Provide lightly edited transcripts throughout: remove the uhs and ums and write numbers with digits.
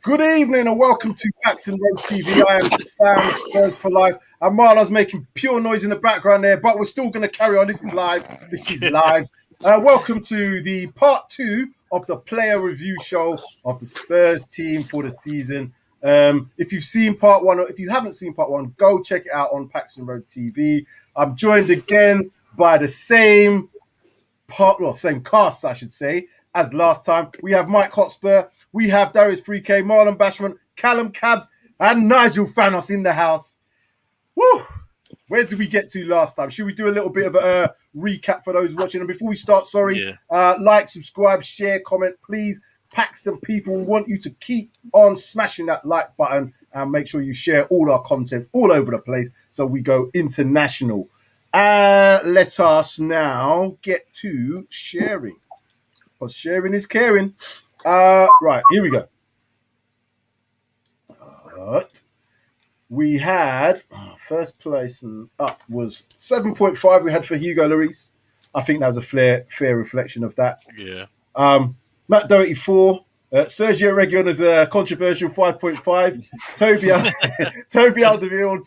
Good evening and welcome to Paxton Road TV. I am Sam, Spurs for life. And Marlon's making pure noise in the background there, but we're still going to carry on. This is live. Welcome to the part 2 of the player review show of the Spurs team for the season. If you've seen part 1, or if you haven't seen part 1, go check it out on Paxton Road TV. I'm joined again by the same cast, I should say, as last time. We have Mike-Hotspur, we have Darius3k, Marlon Bashman, Callum Cabs, and Nigel Fanos in the house. Woo! Where did we get to last time? Should we do a little bit of a recap for those watching? And before we start, like, subscribe, share, comment, please. Paxton people, we want you to keep on smashing that like button and make sure you share all our content all over the place so we go international. Let us now get to sharing, because sharing is caring. Right, here we go. We had first place and up was 7.5 we had for Hugo Lloris. I think that was a fair reflection of that. Yeah. Matt Doherty 4. Sergio Reguilon is a controversial 5.5. Toby Alderweireld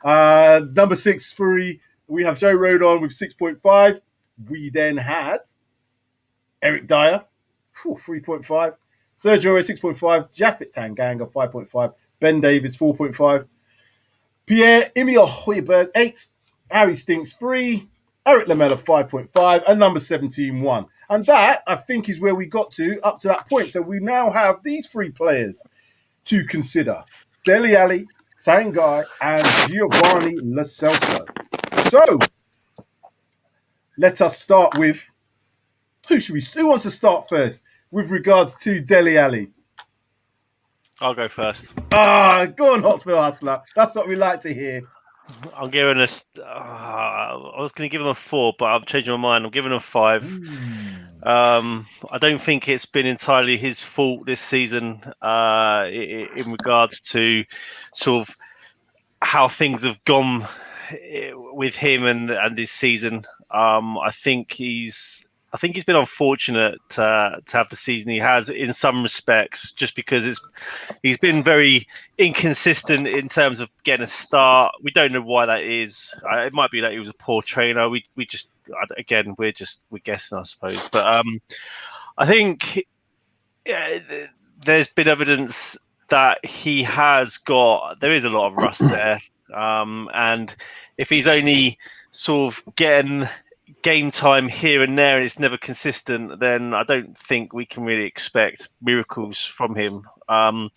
6.5. Number 6 3. We have Joe Rodon with 6.5. We then had Eric Dyer, 3.5. Sergio Aurier 6.5. Japhet Tanganga 5.5. Ben Davis 4.5. Pierre-Emile Højbjerg 8. Harry Stinks 3. Eric Lamela 5.5 and number 17 1. And that, I think, is where we got to up to that point. So we now have these 3 players to consider: Dele Alli, Tanguy, and Giovanni Lo Celso. So let us start with who wants to start first with regards to Dele Alli? I'll go first. Go on, Hotspur Hustler. That's what we like to hear. I'm giving I was going to give him a 4, but I've changed my mind. I'm giving him a 5. I don't think it's been entirely his fault this season in regards to sort of how things have gone with him and this season. I think he's been unfortunate to have the season he has in some respects, just because he's been very inconsistent in terms of getting a start. We don't know why that is. It might be that he was a poor trainer. We're guessing, I suppose. But I think there's been evidence that there is a lot of rust there. And if he's only sort of getting game time here and there and it's never consistent, then I don't think we can really expect miracles from him. I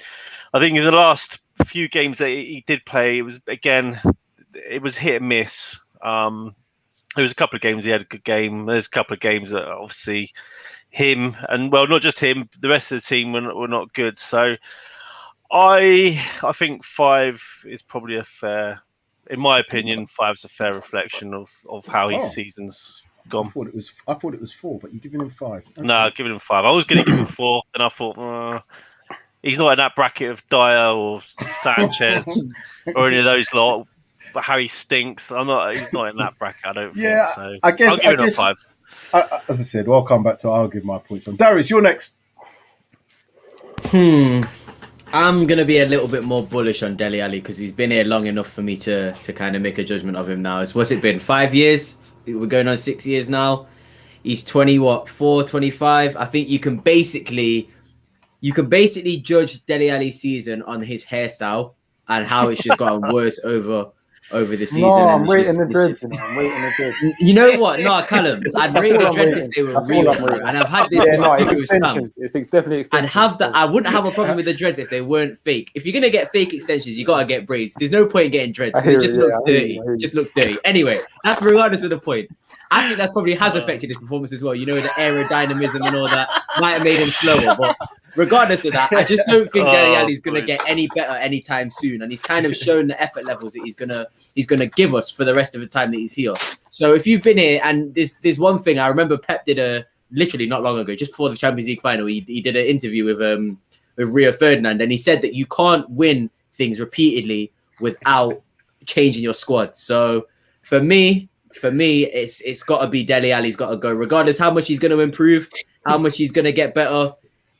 think in the last few games that he did play, it was hit and miss. There was a couple of games he had a good game. There's a couple of games that obviously him and, well, not just him, the rest of the team were not good. So I think 5 is probably in my opinion, 5 is a fair reflection of how his season's gone. I thought it was 4, but you're giving him 5. Okay. No, giving him 5. I was going to give him 4, and I thought he's not in that bracket of Dyer or Sanchez or any of those lot. But Harry Stinks. He's not in that bracket. I don't think. So I guess I'll give him a 5. As I said, I'll come back to it. I'll give my points on. Darius, you're next. I'm going to be a little bit more bullish on Dele Alli because he's been here long enough for me to kind of make a judgment of him now. What's it been? 5 years? We're going on 6 years now. He's 24, 25. I think you can basically judge Dele Alli's season on his hairstyle and how it's just gotten worse over the season. No, I'm waiting the dreads. You know what? No, Callum, I'd rate the dreads if they were real, and I've had this. It's definitely extensions. I wouldn't have a problem with the dreads if they weren't fake. If you're gonna get fake extensions, you gotta get braids. There's no point in getting dreads. It just looks dirty. It just looks dirty. Anyway, that's regardless of the point. I think that probably has affected his performance as well. You know, the aerodynamism and all that might have made him slower. But regardless of that, I just don't think Dele Alli's going to get any better anytime soon. And he's kind of shown the effort levels that he's gonna give us for the rest of the time that he's here. So if you've been here, and there's one thing I remember Pep did literally not long ago, just before the Champions League final, he did an interview with Rio Ferdinand, and he said that you can't win things repeatedly without changing your squad. So for me, it's got to be Dele Alli's got to go, regardless how much he's going to improve, how much he's going to get better.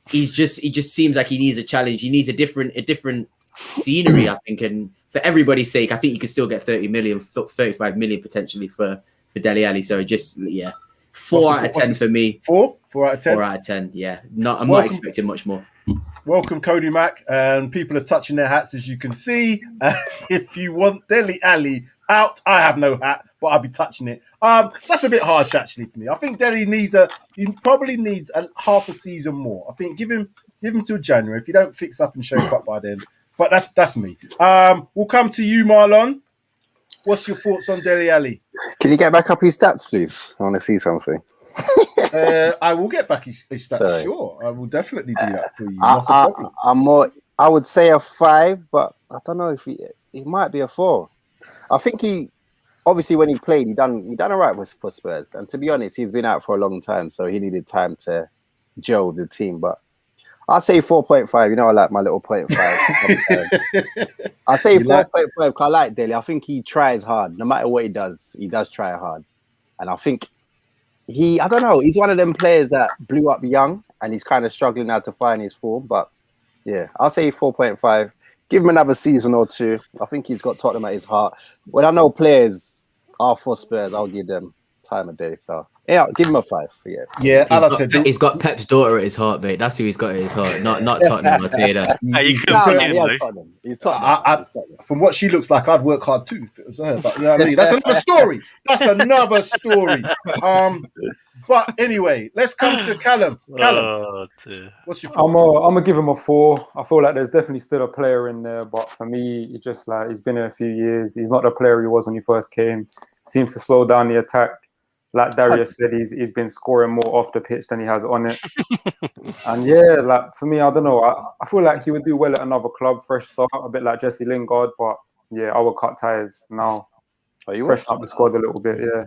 he just seems like he needs a challenge. He needs a different scenery, I think. And for everybody's sake, I think you could still get 30 million, 35 million potentially for Dele Alli. So just 4 out of 10 for me. 4 out of 10. 4 out of 10. Yeah, I'm not expecting much more. Welcome, Cody Mack, and people are touching their hats, as you can see. If you want Dele Alli out, I have no hat, but I'll be touching it. That's a bit harsh, actually, for me. I think Dele he probably needs a half a season more. I think give him till January. If you don't fix up and shape up by then, but that's me. We'll come to you, Marlon. What's your thoughts on Dele Alli? Can you get back up his stats, please? I want to see something. I will get back his stats. Sorry. Sure, I will definitely do that for you. I would say a 5, but I don't know if he might be a 4. I think he obviously when he played, he done all right for Spurs. And to be honest, he's been out for a long time, so he needed time to gel with the team. But I'll say 4.5. You know, I like my little 0.5. I'll say 4.5 because I like Dele. I think he tries hard. No matter what he does try hard. And I think I don't know, he's one of them players that blew up young and he's kind of struggling now to find his form. But yeah, I'll say 4.5. Give him another season or 2. I think he's got Tottenham at his heart. When I know players are for Spurs, I'll give them time of day. So yeah, give him a 5. Yeah, as I said, he's got Pep's daughter at his heart, mate. That's who he's got at his heart. Not Tottenham. I'll tell you that. He's Tottenham. From what she looks like, I'd work hard too if it was her. But you know what I mean? That's another story. That's another story. But anyway, let's come to Callum. Callum, what's your thoughts? I'm gonna give him a 4. I feel like there's definitely still a player in there, but for me, it's just like he's been here a few years. He's not the player he was when he first came. Seems to slow down the attack. Like Darius said, he's been scoring more off the pitch than he has on it. And yeah, like for me, I don't know. I feel like he would do well at another club, fresh start, a bit like Jesse Lingard. But yeah, I would cut ties now. Freshen up the squad a little bit. Yeah.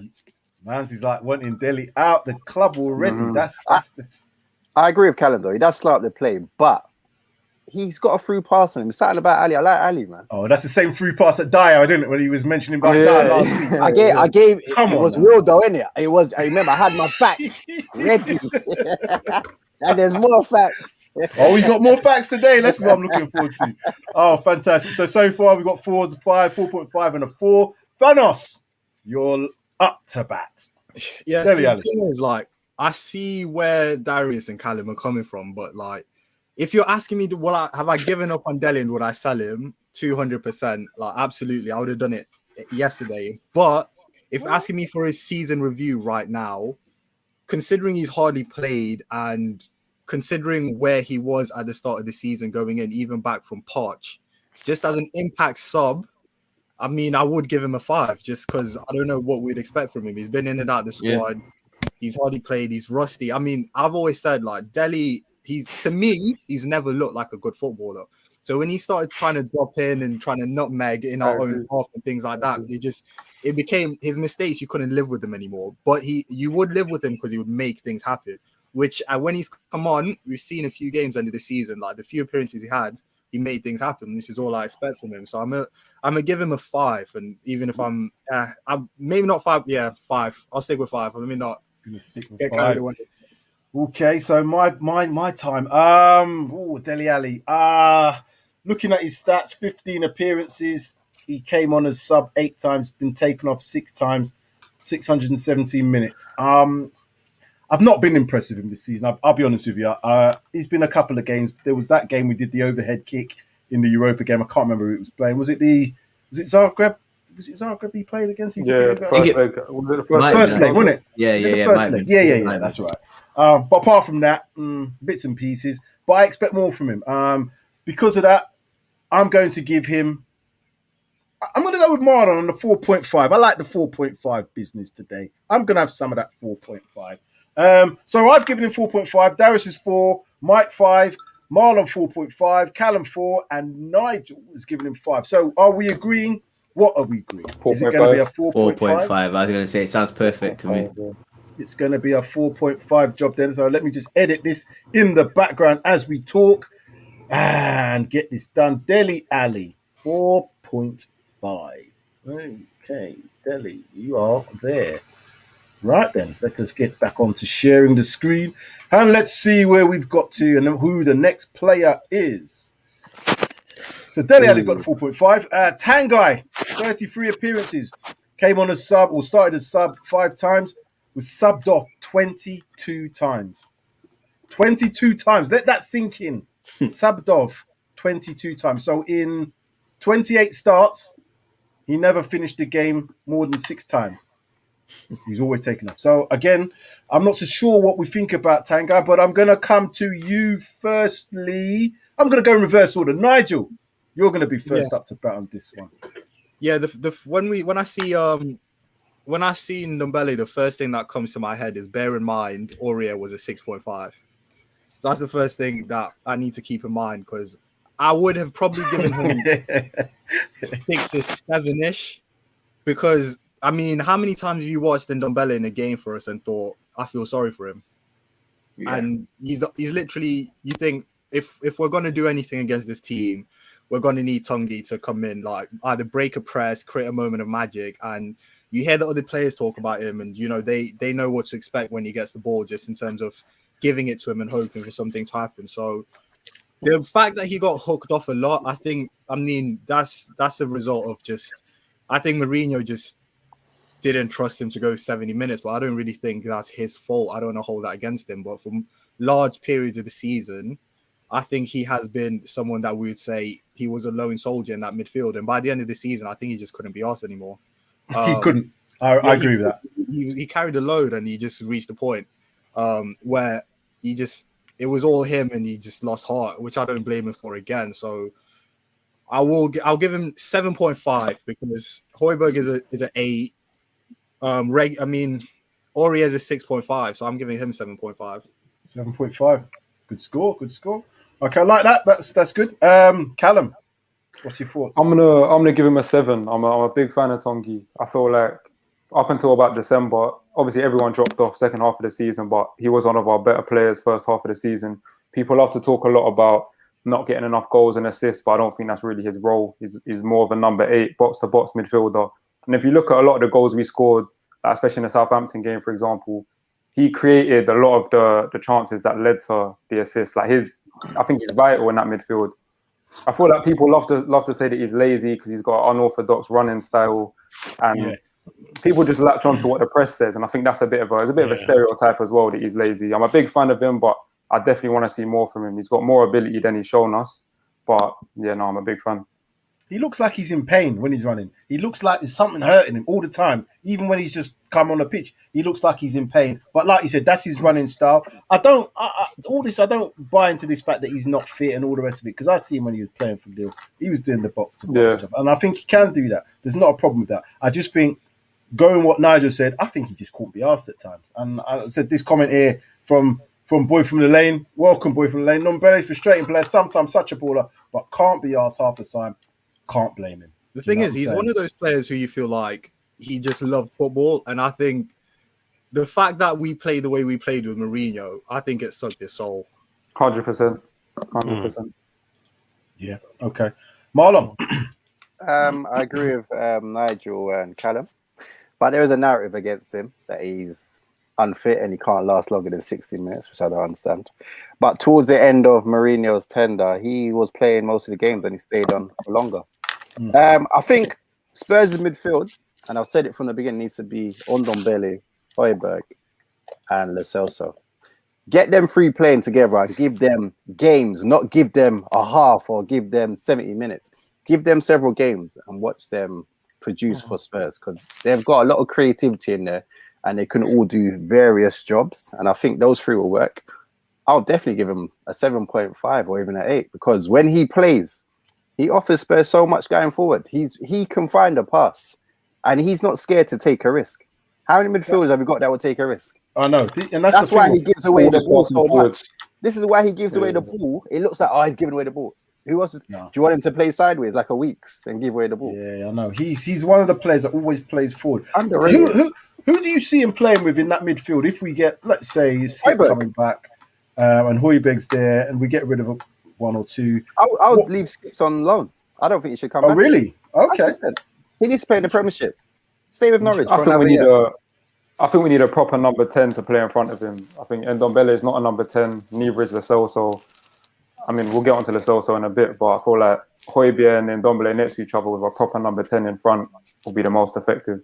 He's like wanting Dele out the club already. Mm-hmm. I agree with Callum though. He does slow up the play, but he's got a through pass on him. It's something about Ali. I like Ali, man. Oh, that's the same through pass that Dyer, didn't it? When he was mentioning about Dyer last week. I gave. Come on, it was real though, innit? It was. I remember I had my facts ready, and there's more facts. Oh, we got more facts today. That's what I'm looking forward to. Oh, fantastic! So far we've got 4s, 5, 4.5, and a 4. Thanos, you're up to bat. Yeah, the thing is, like, I see where Darius and Callum are coming from, but like, if you're asking me, have I given up on Dele and would I sell him? 200%. Like, absolutely, I would have done it yesterday. But if you're asking me for his season review right now, considering he's hardly played and considering where he was at the start of the season going in, even back from Poch, just as an impact sub, I mean, I would give him a 5 just because I don't know what we'd expect from him. He's been in and out of the squad. Yeah. He's hardly played. He's rusty. I mean, I've always said, like, Dele, to me, he's never looked like a good footballer. So when he started trying to drop in and trying to nutmeg in our own half and things like that, it became his mistakes. You couldn't live with him anymore. But you would live with him because he would make things happen. Which when he's come on, we've seen a few games under the season, like the few appearances he had, he made things happen. This is all I expect from him. So I'm gonna give him a 5. And even if I'm maybe not 5, 5. I'll stick with 5. I mean, not gonna stick with 5. Okay, so my time. Dele Alli. Looking at his stats, 15 appearances. He came on as sub 8 times, been taken off 6 times, 617 minutes. I've not been impressed with him this season. I'll be honest with you. He's been a couple of games. There was that game we did the overhead kick in the Europa game. I can't remember who it was playing. Was it Zagreb? Was it Zagreb he played against? Was it the first leg, wasn't it? Yeah, first leg. Yeah, that's right. But apart from that, bits and pieces. But I expect more from him. Because of that, I'm going to give him. I'm going to go with Marlon on the 4.5. I like the 4.5 business today. I'm going to have some of that 4.5. So I've given him 4.5. Darius is 4. Mike 5. Marlon 4.5. Callum 4. And Nigel is giving him 5. So are we agreeing? What are we agreeing? 4. Is it going to be a 4.5? 4.5. I was going to say it sounds perfect to me. It's going to be a 4.5 job then. So let me just edit this in the background as we talk and get this done. Dele Alli, 4.5. Okay, Dele, you are there. Right then, let us get back on to sharing the screen and let's see where we've got to and who the next player is. So Dele Alli's got the 4.5. Tanguy, 33 appearances, came on as sub or started as sub 5 times, was subbed off 22 times. 22 times. Let that sink in. Subbed off 22 times. So in 28 starts, he never finished the game more than 6 times. He's always taken off. So again, I'm not so sure what we think about Tanguy, but I'm going to come to you firstly. I'm going to go in reverse order. Nigel, you're going to be first up to bat on this one. Yeah, when I see Ndombele, the first thing that comes to my head is, bear in mind Aurier was a 6.5. So that's the first thing that I need to keep in mind, because I would have probably given him 6 or 7-ish, because I mean, how many times have you watched Ndombele in a game for us and thought, I feel sorry for him? Yeah. And he's literally, you think, if we're going to do anything against this team, we're going to need Tongi to come in, like either break a press, create a moment of magic. And you hear the other players talk about him, and, you know, they know what to expect when he gets the ball, just in terms of giving it to him and hoping for something to happen. So the fact that he got hooked off a lot, I mean, that's a result of just, I think Mourinho just didn't trust him to go 70 minutes, but I don't really think that's his fault. I don't want to hold that against him, but for large periods of the season, I think he has been someone that we would say he was a lone soldier in that midfield. And by the end of the season, I think he just couldn't be asked anymore. He couldn't. I agree with that. He carried a load, and he just reached a point where it was all him, and he just lost heart, which I don't blame him for again. So I'll give him 7.5, because Højbjerg is an 8. Aurier is a 6.5, so I'm giving him 7.5. 7.5. Good score. Okay, I like that. That's good. Callum, what's your thoughts? I'm gonna give him a 7. I'm a big fan of Tongi. I feel like up until about December, obviously everyone dropped off second half of the season, but he was one of our better players first half of the season. People love to talk a lot about not getting enough goals and assists, but I don't think that's really his role. He's more of a number 8 box-to-box midfielder. And if you look at a lot of the goals we scored, especially in the Southampton game, for example, he created a lot of the chances that led to the assist. I think he's vital in that midfield. I feel like people love to say that he's lazy because he's got an unorthodox running style, and people just latch on to what the press says. And I think that's a bit of a stereotype as well, that he's lazy. I'm a big fan of him, but I definitely want to see more from him. He's got more ability than he's shown us. But I'm a big fan. He looks like he's in pain when he's running. He looks like there's something hurting him all the time. Even when he's just come on the pitch, he looks like he's in pain. But like you said, that's his running style. I don't buy into this fact that he's not fit and all the rest of it, because I see him when he was playing for Lille. He was doing the box-to-box job. And I think he can do that. There's not a problem with that. I just think, going what Nigel said, I think he just couldn't be asked at times. And I said this comment here from Boy from the Lane. Welcome, Boy from the Lane. Ndombele's frustrating player, sometimes such a baller, but can't be asked half the time. Can't blame him. The thing is, he's one of those players who you feel like he just loved football. And I think the fact that we played the way we played with Mourinho, I think it sucked his soul. 100%. 100%. Yeah, okay. Marlon? I agree with Nigel and Callum. But there is a narrative against him that he's unfit and he can't last longer than 60 minutes, which I don't understand. But towards the end of Mourinho's tender, he was playing most of the games and he stayed on for longer. I think Spurs' midfield, and I've said it from the beginning, needs to be Ndombele, Højbjerg, and Lo Celso. Get them 3 playing together and give them games, not give them a half or give them 70 minutes. Give them several games and watch them produce for Spurs, because they've got a lot of creativity in there and they can all do various jobs. And I think those 3 will work. I'll definitely give him a 7.5 or even an 8, because when he plays, he offers Spurs so much going forward. He can find a pass, and he's not scared to take a risk. How many midfielders have we got that would take a risk? I know, and that's why he gives away the ball so much. This is why he gives away the ball. It looks like, he's giving away the ball. Who else? Do you want him to play sideways like a Weeks and give away the ball? Yeah, I know. He's one of the players that always plays forward. Underrated. Who do you see him playing with in that midfield? If we get, let's say, Skip coming back, and Højbjerg's there, and we get rid of one or two, I would leave Skips on loan. I don't think he should come back. Oh, really? Okay. He needs to play in the Premiership. Stay with Norwich. I I think we need a proper number 10 to play in front of him. I think Ndombele is not a number 10, neither is Lo Celso. I mean, we'll get onto Lo Celso in a bit, but I feel like Højbjerg and Ndombele next to each other with a proper number 10 in front will be the most effective.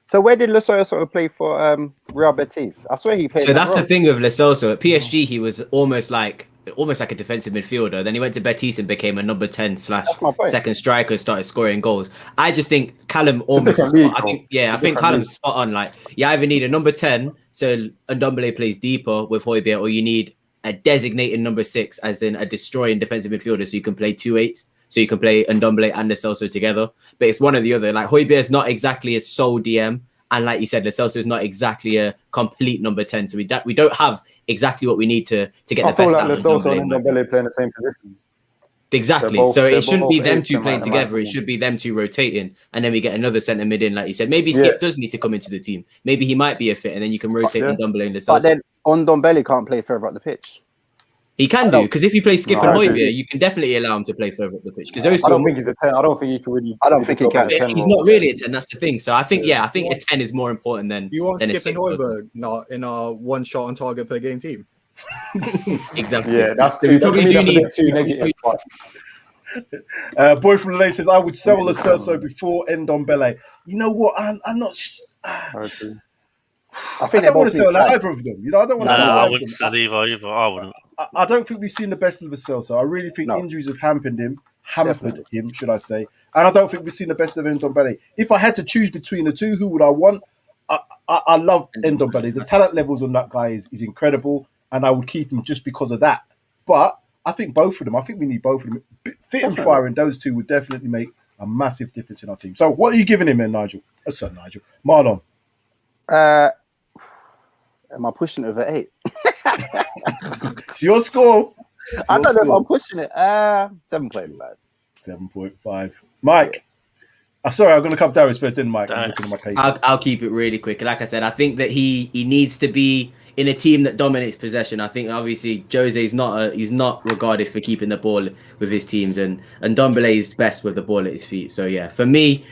So where did Lo Celso play for Real Betis? I swear he played. So that's the thing with Lo Celso. At PSG, he was almost like a defensive midfielder. Then he went to Betis and became a number 10 / second striker and started scoring goals. I just think Callum almost. I think Callum's spot on. Like, you either need a number 10, so Ndombele plays deeper with Højbjerg, or you need a designated number 6, as in a destroying defensive midfielder, so you can play 2-8s. So you can play Ndombele and Lo Celso together. But it's one or the other. Like, Højbjerg is not exactly a sole DM. And like you said, Lo Celso is not exactly a complete number 10. So we don't have exactly what we need to get the best out of Ndombele. I feel like Lo Celso and Ndombele play in the same position. Exactly. So it shouldn't be them two playing together. It should be them two rotating. And then we get another centre mid in, like you said. Maybe Skip does need to come into the team. Maybe he might be a fit. And then you can rotate Ndombele and Lo Celso. But then Ndombele can't play further up the pitch. He can do, because if you play Skip and Højbjerg, you can definitely allow him to play further up the pitch. Because I don't think he's a 10. I don't think he can really. I don't think he can. He's not really a 10. That's the thing. So I think, I think a 10 is more important than. You want Skip and Højbjerg in a one shot on target per game team? Exactly. Yeah, that's too. That's a bit too negative. Boy from the Lane says, I would sell Lo Celso before Ndombele. You know what? I'm not. I don't want to sell either of them. You know, I don't want to sell I either wouldn't of them. sell either. I wouldn't. I don't think we've seen the best of Lo Celso. I really think injuries have hampered him, should I say. And I don't think we've seen the best of Ndombele. If I had to choose between the two, who would I want? I love Ndombele. The talent levels on that guy is incredible, and I would keep him just because of that. But I think both of them, I think we need both of them. Fit and firing, those two would definitely make a massive difference in our team. So what are you giving him then, Nigel? Marlon. Am I pushing it over 8? It's your score. I don't know if I'm pushing it. 7.5. 7.5. Mike. Sorry, I'm going to come to Darius first, didn't Mike? I'll keep it really quick. Like I said, I think that he needs to be in a team that dominates possession. I think obviously Jose is he's not regarded for keeping the ball with his teams, and Ndombele is best with the ball at his feet. So yeah, for me,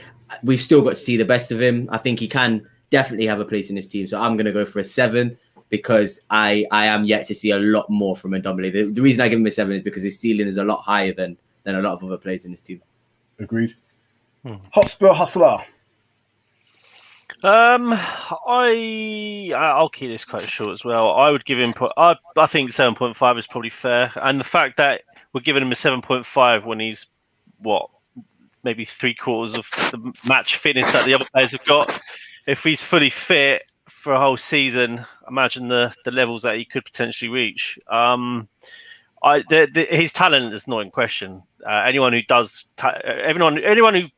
we've still got to see the best of him. I think he can definitely have a place in this team. So I'm going to go for a 7, because I am yet to see a lot more from Ndombele. The reason I give him a 7 is because his ceiling is a lot higher than a lot of other players in this team. Agreed. Hotspur Hustler. I'll keep this quite short as well. I would give him. I think 7.5 is probably fair, and the fact that we're giving him a 7.5 when he's maybe 3/4 of the match fitness that the other players have got. If he's fully fit for a whole season, imagine the levels that he could potentially reach. His talent is not in question. Anyone who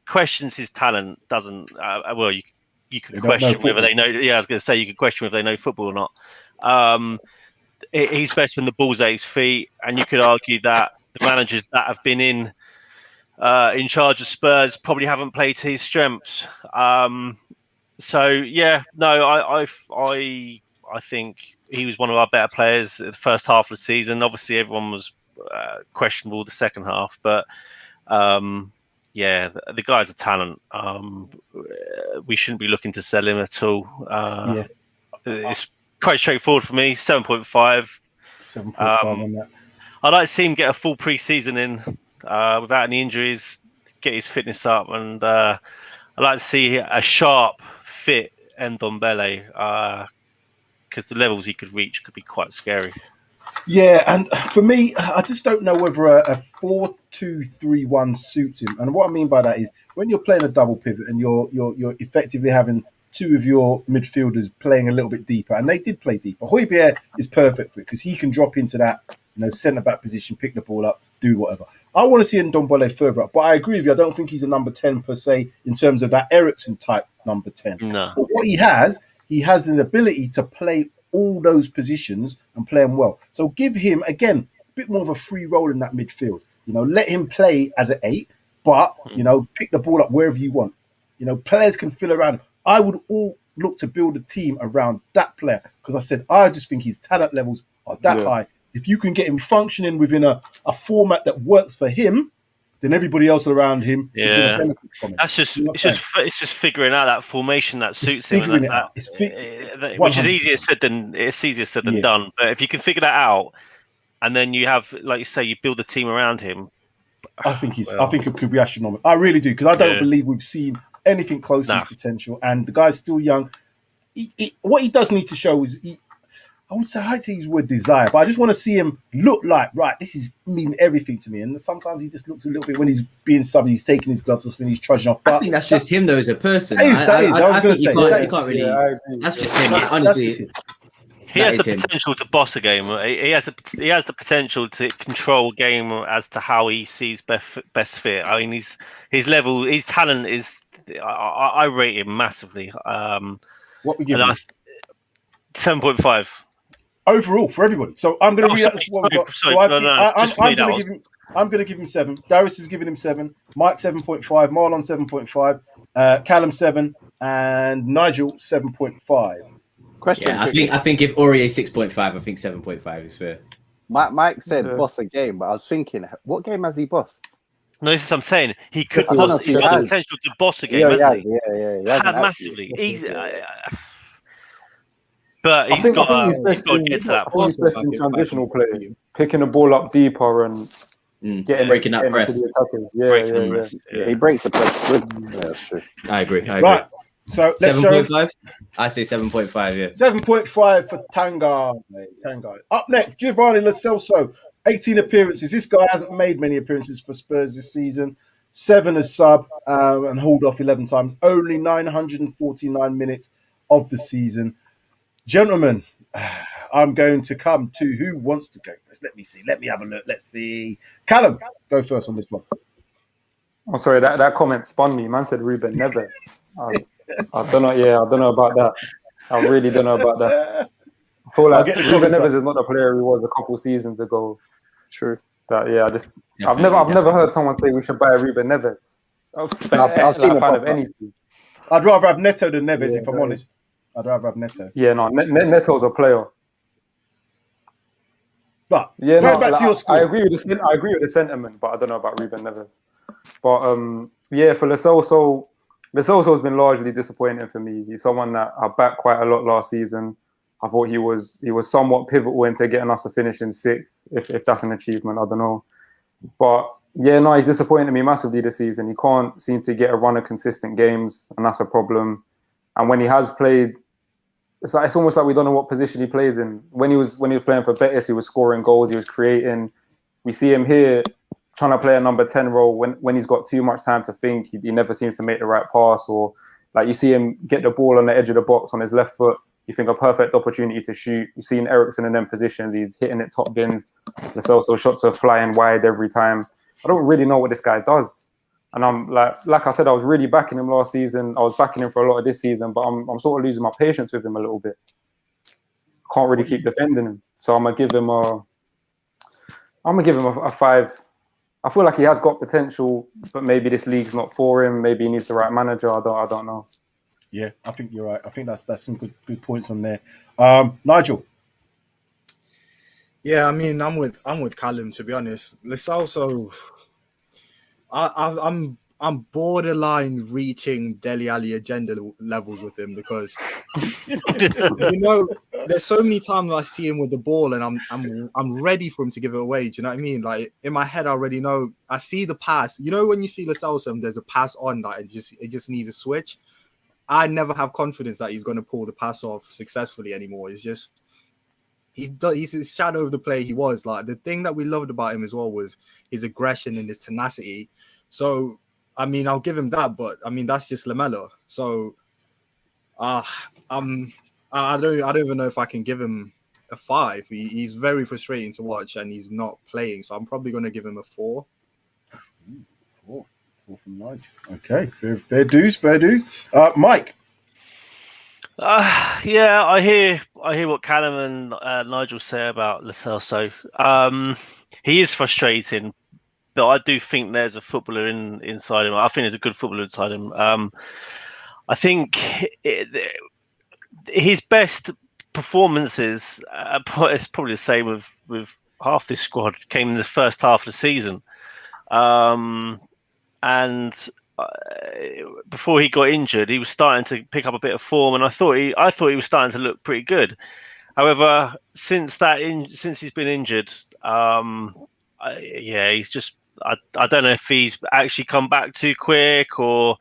questions his talent doesn't. You could question whether they know. Yeah, I was going to say you could question whether they know football or not. He's best when the ball's at his feet, and you could argue that the managers that have been in charge of Spurs probably haven't played to his strengths. So yeah, no, I think he was one of our better players in the first half of the season. Obviously, everyone was questionable the second half, but yeah, the guy's a talent. We shouldn't be looking to sell him at all. It's quite straightforward for me. 7.5. 7.5 on that. I'd like to see him get a full pre-season in without any injuries, get his fitness up, and I'd like to see a sharp, fit Ndombele, because the levels he could reach could be quite scary. Yeah, and for me, I just don't know whether a 4-2-3-1 suits him. And what I mean by that is when you're playing a double pivot and you're effectively having two of your midfielders playing a little bit deeper, and they did play deeper. Højbjerg is perfect for it because he can drop into that centre back position, pick the ball up, do whatever. I want to see Ndombele further up, but I agree with you. I don't think he's a number 10 per se in terms of that Ericsson type number 10. No. But what he has an ability to play all those positions and play them well. So give him, again, a bit more of a free role in that midfield. Let him play as an 8, but, pick the ball up wherever you want. Players can fill around. I would all look to build a team around that player because I just think his talent levels are that high. If you can get him functioning within a format that works for him, then everybody else around him is going to benefit from it. That's just it's just figuring out that formation that suits him, figuring it out. Which is easier said than done. But if you can figure that out, and then you have, like you say, you build a team around him. I think it could be astronomical. I really do, because I don't believe we've seen anything close to his potential, and the guy's still young. What he does need to show is I would say, I hate to use the word desire, but I just want to see him look like, right, this is mean everything to me. And sometimes he just looks a little bit, when he's being subbed, he's taking his gloves off and he's trudging off. But I think that's just him, though, as a person. I think you can't really. That's just him. Honestly, he has the potential to boss a game. He has the potential to control a game as to how he sees best fit. I mean, his level, his talent is. I rate him massively. What we give him? 7.5. Overall for everybody. So I'm going to read out this one. I'm going to give him 7. Darius is giving him 7. Mike 7.5. Marlon 7.5. Callum 7, and Nigel 7.5. Question. Yeah, I think if Aurier 6.5, I think 7.5 is fair. Mike said boss a game, but I was thinking, what game has he bossed? No, this is what I'm saying. He could boss. He's got the potential to boss a game, hasn't he? He has massively. But he's got to get to that point. He's best in transitional play, picking the ball up deeper and breaking that press. He breaks the press. Yeah, that's true. I agree. Right. So 7.5. I say 7.5. Yeah. 7.5 for Tango. Up next, Giovanni Lo Celso, 18 appearances. This guy hasn't made many appearances for Spurs this season. 7 as sub and hauled off 11 times. Only 949 minutes of the season. Gentlemen, I'm going to come to who wants to go first. Let me see. Let me have a look. Let's see. Callum, go first on this one. I'm sorry, that comment spun me. Man said Ruben Neves. I don't know. Yeah, I don't know about that. I really don't know about that. I feel like Ruben Neves is not the player he was a couple seasons ago. True. I've never heard someone say we should buy Ruben Neves. I've seen a fan of any team. I'd rather have Neto than Neves, if I'm honest. I'd rather have Neto. Yeah, no, Neto's a player. But going back to your school. I agree with the sentiment, but I don't know about Ruben Neves. But for Lo Celso has been largely disappointing for me. He's someone that I backed quite a lot last season. I thought he was somewhat pivotal into getting us to finish in 6th, if that's an achievement. I don't know. But he's disappointed me massively this season. He can't seem to get a run of consistent games, and that's a problem. And when he has played, it's almost like we don't know what position he plays in. When he was playing for Betis, he was scoring goals, he was creating. We see him here trying to play a number 10 role when he's got too much time to think. He never seems to make the right pass, or like you see him get the ball on the edge of the box on his left foot. You think a perfect opportunity to shoot. You've seen Eriksen in them positions. He's hitting it top bins. Lo Celso shots are flying wide every time. I don't really know what this guy does. And I'm like I said, I was really backing him last season. I was backing him for a lot of this season, but I'm sort of losing my patience with him a little bit. Can't really keep defending him, so I'm gonna give him a 5. I feel like he has got potential, but maybe this league's not for him. Maybe he needs the right manager. I don't know. Yeah, I think you're right. I think that's some good points on there. Nigel. Yeah, I mean, I'm with Callum, to be honest. Lo Celso, I'm borderline reaching Dele Alli agenda levels with him, because there's so many times I see him with the ball and I'm ready for him to give it away. Do you know what I mean? Like, in my head, I already know. I see the pass. When you see Lo Celso and there's a pass on that it just needs a switch. I never have confidence that he's going to pull the pass off successfully anymore. It's just he's his shadow of the player he was. Like, the thing that we loved about him as well was his aggression and his tenacity. So, I mean, I'll give him that, but I mean, that's just Lamella. So, I don't even know if I can give him a 5. He's very frustrating to watch, and he's not playing. So I'm probably going to give him a 4. 4 from Nigel. Okay, fair dues. Mike. I hear what Callum and Nigel say about Lo Celso. He is frustrating, but I do think there's a footballer inside him. I think there's a good footballer inside him. I think his best performances, it's probably the same with half this squad, came in the first half of the season. And before he got injured, he was starting to pick up a bit of form, and I thought he was starting to look pretty good. However, since he's been injured, he's just I don't know if he's actually come back too quick or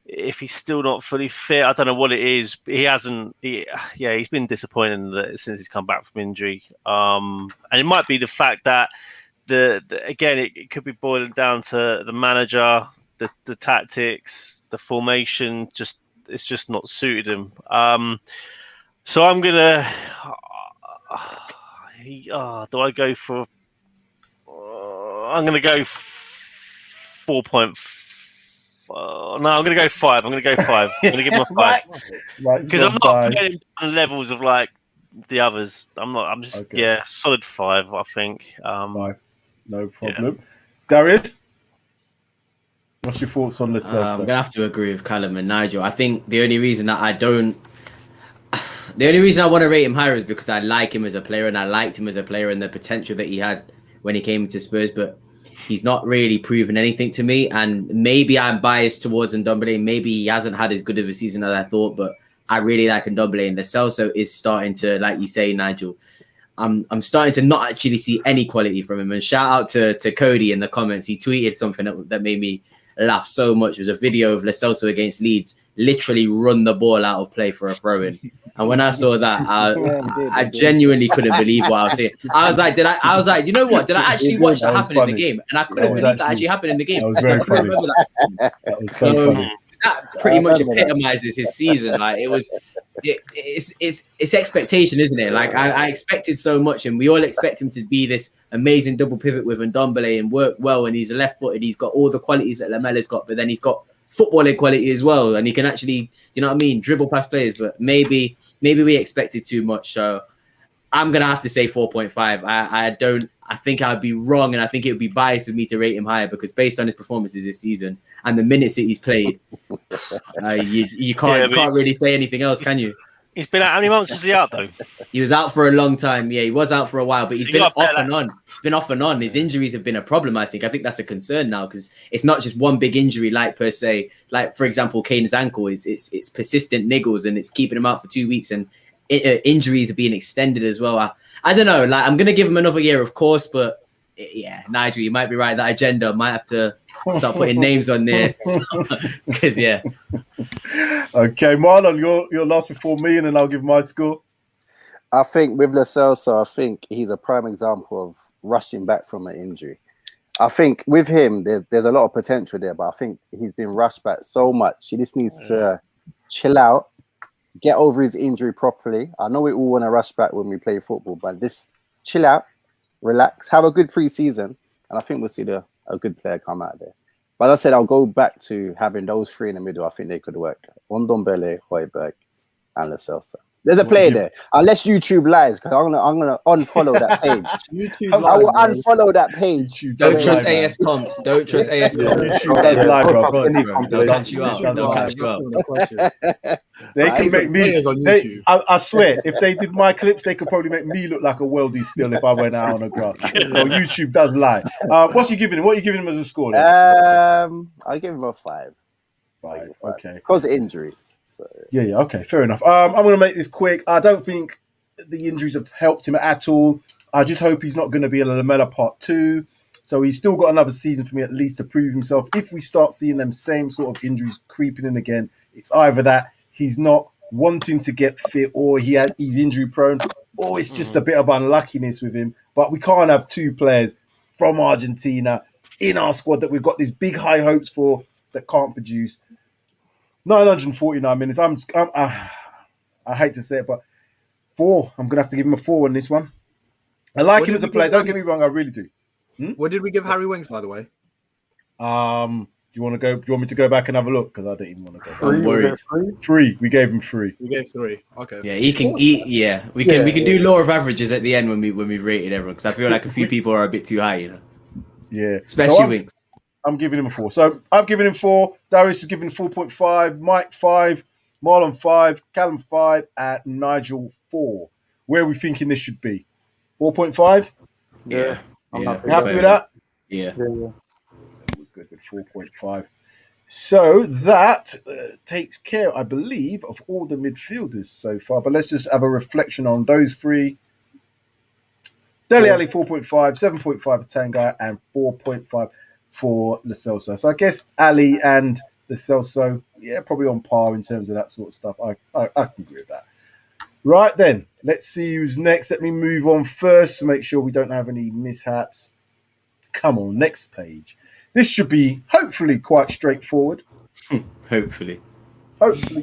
if he's still not fully fit. I don't know what it is. He's been disappointing since he's come back from injury. And it might be the fact that it could be boiling down to the manager, the tactics, the formation. It's just not suited him. So I'm gonna. Do I go for? I'm gonna go 4.5. No, I'm gonna go 5. I'm gonna go 5. I'm gonna give him a 5 because I'm not putting him on levels of like the others. I'm not. I'm just solid 5. I think. 5. No problem. Yeah. Darius, what's your thoughts on this? I'm gonna have to agree with Callum and Nigel. I think the only reason I want to rate him higher is because I like him as a player, and I liked him as a player and the potential that he had when he came to Spurs, but he's not really proven anything to me. And maybe I'm biased towards Ndombele. Maybe he hasn't had as good of a season as I thought, but I really like Ndombele, and Lo Celso is starting to, like you say, Nigel. I'm starting to not actually see any quality from him. And shout out to Cody in the comments. He tweeted something that made me laugh so much. It was a video of Lo Celso against Leeds, literally run the ball out of play for a throw-in. And when I saw that, I genuinely couldn't believe what I was seeing. I was like, you know what? Did I actually watch that happen in the game? And I couldn't believe that actually happened in the game. That was very funny. That was so funny. That pretty much epitomizes his season. Like it's expectation, isn't it? Like I expected so much, and we all expect him to be this amazing double pivot with Ndombele and work well. And he's left-footed. He's got all the qualities that Lamela's got, but then he's got footballing quality as well, and he can actually, you know what I mean, dribble past players. But maybe we expected too much. So I'm gonna have to say 4.5. I think I'd be wrong, and I think it would be biased of me to rate him higher because based on his performances this season and the minutes that he's played, you can't really say anything else, can you? He's been out. How many months was he out though? He was out for a long time. Yeah, he was out for a while, but he's been off and on. He's been off and on. His injuries have been a problem. I think that's a concern now because it's not just one big injury, like per se. Like for example, Kane's ankle it's persistent niggles and it's keeping him out for 2 weeks, and injuries are being extended as well. I don't know. Like I'm gonna give him another year, of course, but yeah, Nigel, you might be right. That agenda might have to start putting names on there because yeah. Okay, Marlon, you're last before me, and then I'll give my score. I think with Lo Celso, I think he's a prime example of rushing back from an injury. I think with him, there's a lot of potential there, but I think he's been rushed back so much. He just needs to chill out, get over his injury properly. I know we all want to rush back when we play football, but just chill out, relax, have a good pre-season, and I think we'll see a good player come out there. But as I said, I'll go back to having those three in the middle. I think they could work. Ndombele, Højbjerg, and Lo Celso. There's a player there. Unless YouTube lies, because I'm gonna unfollow that page. I will unfollow that page. Don't trust AS comps. Don't trust AS comps. YouTube does lie, bro. They'll catch you up. They'll catch you up. They can make me. I swear, if they did my clips, they could probably make me look like a worldie still if I went out on the grass. So YouTube does lie. What's you giving him? What are you giving him as a score? Then? I'll give him a 5. 5. Okay. Because of injuries. So. Yeah. Okay, fair enough. I'm going to make this quick. I don't think the injuries have helped him at all. I just hope he's not going to be a Lamela part 2. So he's still got another season for me at least to prove himself. If we start seeing them same sort of injuries creeping in again, it's either that he's not wanting to get fit or he's injury prone, or it's just a bit of unluckiness with him. But we can't have 2 players from Argentina in our squad that we've got these big high hopes for that can't produce. 949 minutes. I hate to say it, but 4. I'm going to have to give him a 4 on this one. I like him as a player. Don't get me wrong. I really do. What did we give Harry Winks, by the way? Do you want me to go back and have a look? Because I don't even want to go. 3. 3. We gave him 3. We gave 3. Okay. Yeah, he can eat. Yeah, we can do law of averages at the end when we rated everyone, because I feel like a few people are a bit too high, you know. Yeah, especially Winks. I'm giving him a 4. So I've given him 4. Darius is giving 4.5. Mike 5. Marlon 5. Callum 5. And Nigel 4. Where are we thinking this should be? 4.5? Yeah. Happy with that? Yeah. with 4.5. So that takes care, I believe, of all the midfielders so far. But let's just have a reflection on those three. Dele Alli 4.5, 7.5 for Tanguy, and 4.5 for Lo Celso. So I guess Ali and Lo Celso, yeah, probably on par in terms of that sort of stuff. I can agree with that. Right then, let's see who's next. Let me move on first to make sure we don't have any mishaps. Come on, next page. This should be hopefully quite straightforward. Hopefully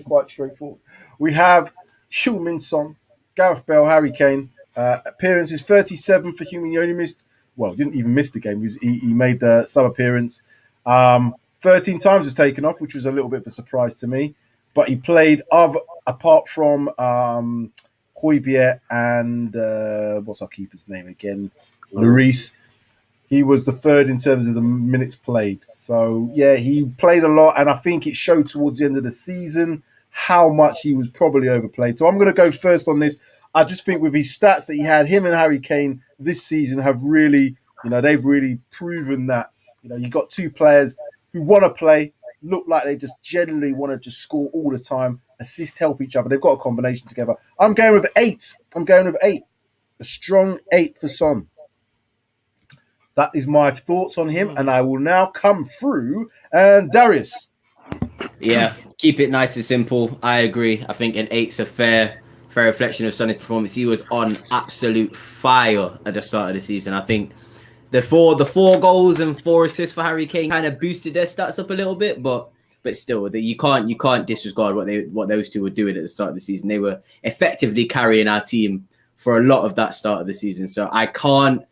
quite straightforward. We have Heung-min Son, Gareth Bell, Harry Kane. Appearances 37 for Heung-min. He only missed, didn't even miss the game. He made the sub appearance. 13 times was taken off, which was a little bit of a surprise to me. But he played apart from Højbjerg and what's our keeper's name again? Lloris. He was the third in terms of the minutes played. So, yeah, he played a lot. And I think it showed towards the end of the season how much he was probably overplayed. So I'm going to go first on this. I just think with his stats that he had, him and Harry Kane this season have really, they've really proven that, you got two players who want to play, look like they just generally want to just score all the time, assist, help each other. They've got a combination together. I'm going with 8. A strong 8 for Son. That is my thoughts on him, and I will now come through. And Darius. Yeah, keep it nice and simple. I agree. I think an 8's a fair reflection of Son's performance. He was on absolute fire at the start of the season. I think the four goals and 4 assists for Harry Kane kind of boosted their stats up a little bit, but still, you can't disregard what those two were doing at the start of the season. They were effectively carrying our team for a lot of that start of the season. So I can't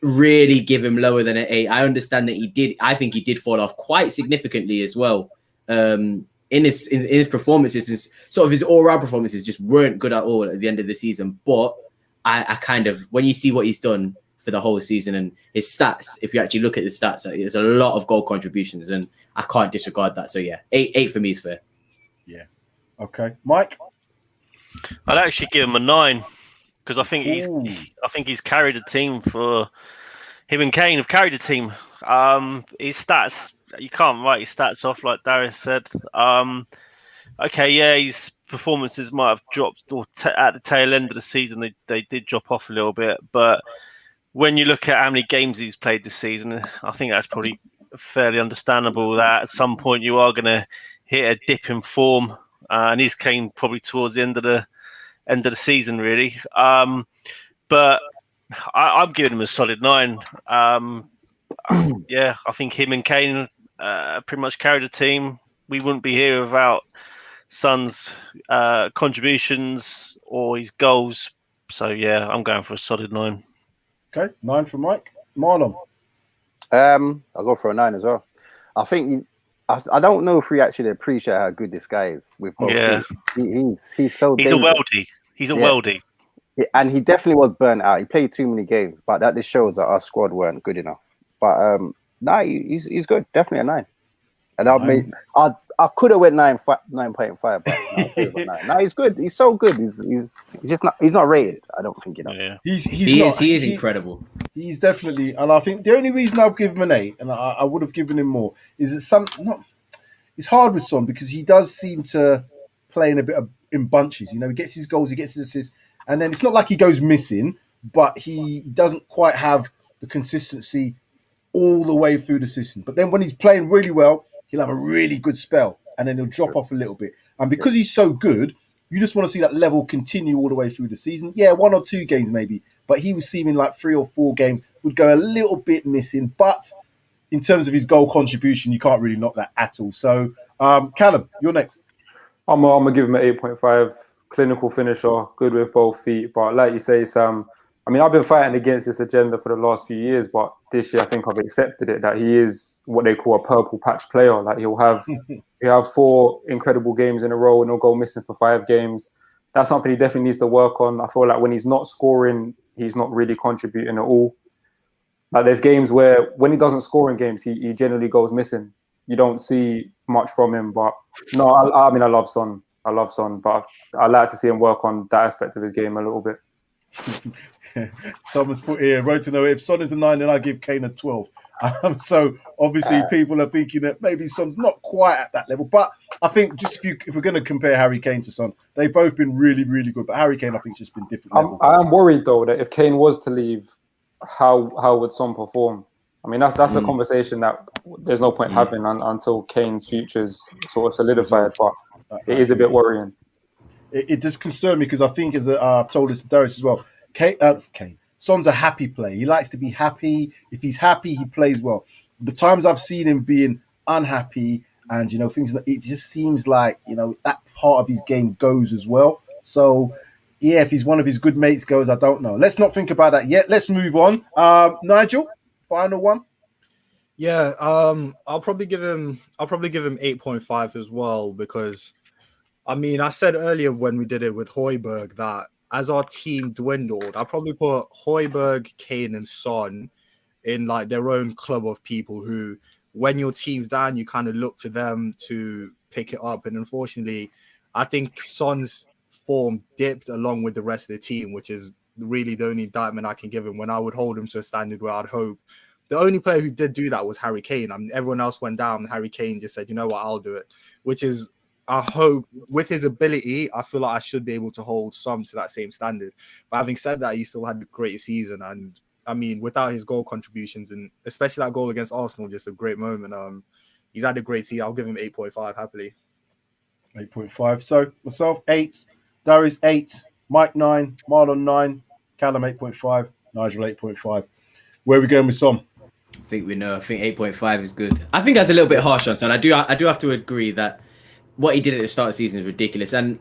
really give him lower than an 8. I understand that he did. I think he did fall off quite significantly as well. In his performances, his all-round performances just weren't good at all at the end of the season. But I kind of, when you see what he's done for the whole season and his stats, if you actually look at the stats, there's a lot of goal contributions, and I can't disregard that. So yeah, 8 for me is fair. Yeah. Okay, Mike. I'd actually give him a 9 because I think he's carried a team for him and Kane have carried a team. His stats, you can't write his stats off like Darius said. Okay, yeah, his performances might have dropped at the tail end of the season. They did drop off a little bit, but when you look at how many games he's played this season, I think that's probably fairly understandable that at some point you are going to hit a dip in form, and he's came probably towards the end of the season, really. But I'm giving him a solid 9. Yeah, I think him and Kane pretty much carried the team. We wouldn't be here without Son's contributions or his goals. So yeah, I'm going for a solid 9. Okay, 9 for Mike. Marlon. I'll go for a 9 as well. I think I don't know if we actually appreciate how good this guy is with both. Yeah, he's so. He's dangerous. a weldie. He's a weldie. And he definitely was burnt out. He played too many games, but that just shows that our squad weren't good enough. But he's good. Definitely a 9. And I could have went 9.5, but no, no, he's good. He's so good. He's not rated. I don't think Yeah. He is incredible. He's definitely, and I think the only reason I'll give him an 8, and I would have given him more, is that it's hard with Son because he does seem to play in bunches. He gets his goals, he gets his assists, and then it's not like he goes missing, but he doesn't quite have the consistency all the way through the season. But then when he's playing really well, he'll have a really good spell, and then he'll drop off a little bit. And because he's so good, you just want to see that level continue all the way through the season. Yeah, 1 or 2 games maybe, but he was seeming like 3 or 4 games would go a little bit missing. But in terms of his goal contribution, you can't really knock that at all. So, Callum, you're next. I'm gonna give him an 8.5. Clinical finisher, good with both feet. But like you say, Sam, I mean, I've been fighting against this agenda for the last few years, but this year I think I've accepted it, that he is what they call a purple patch player. Like he'll have 4 incredible games in a row and he'll go missing for 5 games. That's something he definitely needs to work on. I feel like when he's not scoring, he's not really contributing at all. Like there's games where when he doesn't score in games, he generally goes missing. You don't see much from him. But no, I mean, I love Son, but I like to see him work on that aspect of his game a little bit. Someone's put here, wrote to know if Son is a 9, then I give Kane a 12. So obviously people are thinking that maybe Son's not quite at that level. But I think just if we're going to compare Harry Kane to Son, they've both been really, really good. But Harry Kane, I think, has just been different level. I am worried though that if Kane was to leave, how would Son perform? I mean, that's a conversation that there's no point having until Kane's future's sort of solidified. But it is a bit worrying. It does concern me because I think, as I've told this to Darius as well, Kane, Son's a happy player. He likes to be happy. If he's happy, he plays well. The times I've seen him being unhappy and, things, it just seems like, that part of his game goes as well. So, yeah, if he's one of his good mates goes, I don't know. Let's not think about that yet. Let's move on. Nigel, final one. Yeah, I'll probably give him 8.5 as well, because I mean, I said earlier when we did it with Højbjerg that as our team dwindled, I probably put Højbjerg, Kane, and Son in like their own club of people who, when your team's down, you kind of look to them to pick it up. And unfortunately, I think Son's form dipped along with the rest of the team, which is really the only indictment I can give him, when I would hold him to a standard where I'd hope. The only player who did do that was Harry Kane. I mean, everyone else went down. Harry Kane just said, you know what, I'll do it, which is, I hope, with his ability, I feel like I should be able to hold Son to that same standard. But having said that, he still had a great season. And I mean, without his goal contributions, and especially that goal against Arsenal, just a great moment. He's had a great season. I'll give him 8.5 happily. 8.5. So myself, 8. Darius, 8. Mike, 9. Marlon, 9. Callum, 8.5. Nigel, 8.5. Where are we going with Son? I think we know. I think 8.5 is good. I think that's a little bit harsh on Son. I do have to agree that what he did at the start of the season is ridiculous. And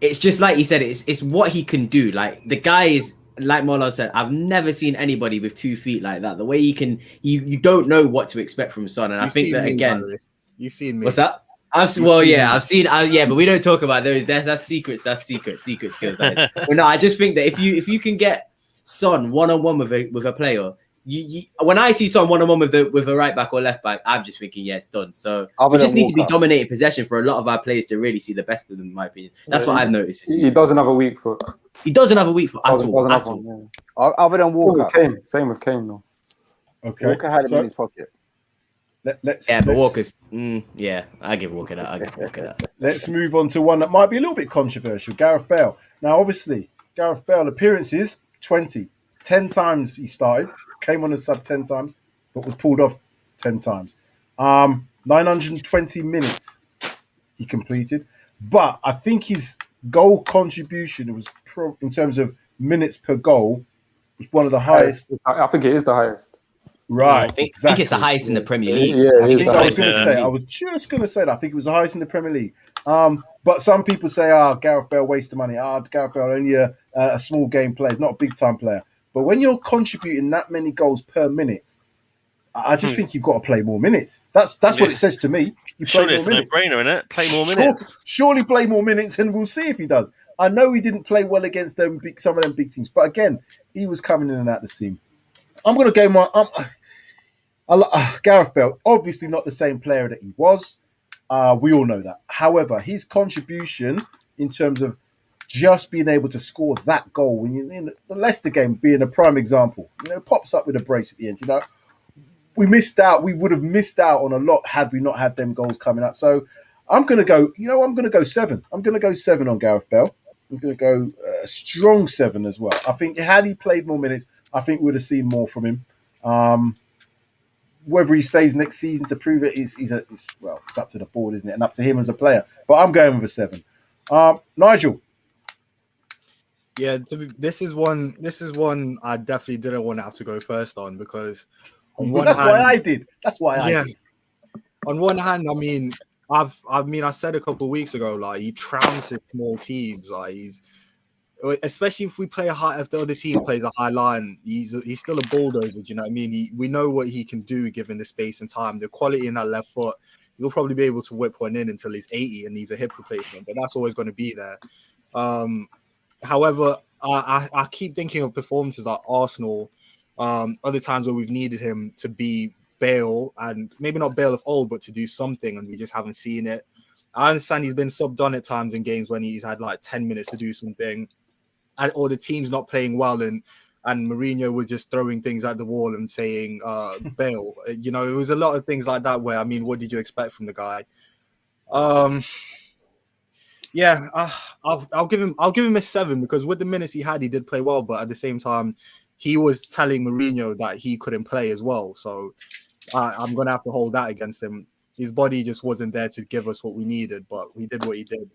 it's just like he said, it's what he can do. Like, the guy is, like Marlon said, I've never seen anybody with 2 feet like that. The way he can, you don't know what to expect from Son. And I think that, again, you've seen me. What's that? I've seen, but we don't talk about those. That's secrets. That's secret skills. Well, no, I just think that if you can get Son one-on-one with a player, you when I see Son one-on-one with a right back or left back, I'm just thinking, yeah, it's done. So we just need to be dominating possession for a lot of our players to really see the best of them, in my opinion. That's what I've noticed. He doesn't have a weak foot. He doesn't have a weak foot at all. Other than Walker. Same with Kane, though. Okay. Walker had him in his pocket. But Walker's. I give Walker that. Let's move on to one that might be a little bit controversial. Gareth Bale. Now, obviously, Gareth Bale appearances 20. 10 times he started, came on a sub 10 times, but was pulled off 10 times. 920 minutes he completed, but I think his goal contribution was in terms of minutes per goal was one of the highest. I think it is the highest. Right, I think it's the highest in the Premier League. I was just going to say that. I think it was the highest in the Premier League. But some people say, Gareth Bale wasted money. Gareth Bale only a small game player, not a big time player. But when you're contributing that many goals per minute, I just think you've got to play more minutes. That's what it says to me. You play Surely more minutes. It's a no-brainer, isn't it? Play more minutes. Surely play more minutes, and we'll see if he does. I know he didn't play well against some of them big teams, but again, he was coming in and out the seam. I'm going to go Gareth Bale, obviously not the same player that he was. We all know that. However, his contribution in terms of just being able to score that goal, when you in the Leicester game being a prime example, pops up with a brace at the end. We missed out. We would have missed out on a lot had we not had them goals coming out. So I'm going to go. I'm going to go 7. I'm going to go 7 on Gareth Bale. I'm going to go a strong 7 as well. I think had he played more minutes, I think we would have seen more from him. Whether he stays next season to prove it is it's up to the board, isn't it, and up to him as a player. But I'm going with a 7. Nigel. Yeah, this is one I definitely didn't want to have to go first on, because on one hand, why I did. That's why I did. On one hand, I mean, I said a couple of weeks ago, like, he trounces small teams. Like, especially if if the other team plays a high line, he's still a bulldozer. Do you know what I mean? We know what he can do given the space and time, the quality in that left foot. He'll probably be able to whip one in until he's 80 and needs a hip replacement, but that's always going to be there. However, I keep thinking of performances like Arsenal, other times where we've needed him to be Bale, and maybe not Bale of old, but to do something, and we just haven't seen it. I understand he's been subbed on at times in games when he's had like 10 minutes to do something. or the team's not playing well, and Mourinho was just throwing things at the wall and saying, Bale. You know, it was a lot of things like that where, I mean, what did you expect from the guy? Yeah, I'll give him a 7 because with the minutes he had, he did play well, but at the same time, he was telling Mourinho that he couldn't play as well. So I'm gonna have to hold that against him. His body just wasn't there to give us what we needed, but he did what he did.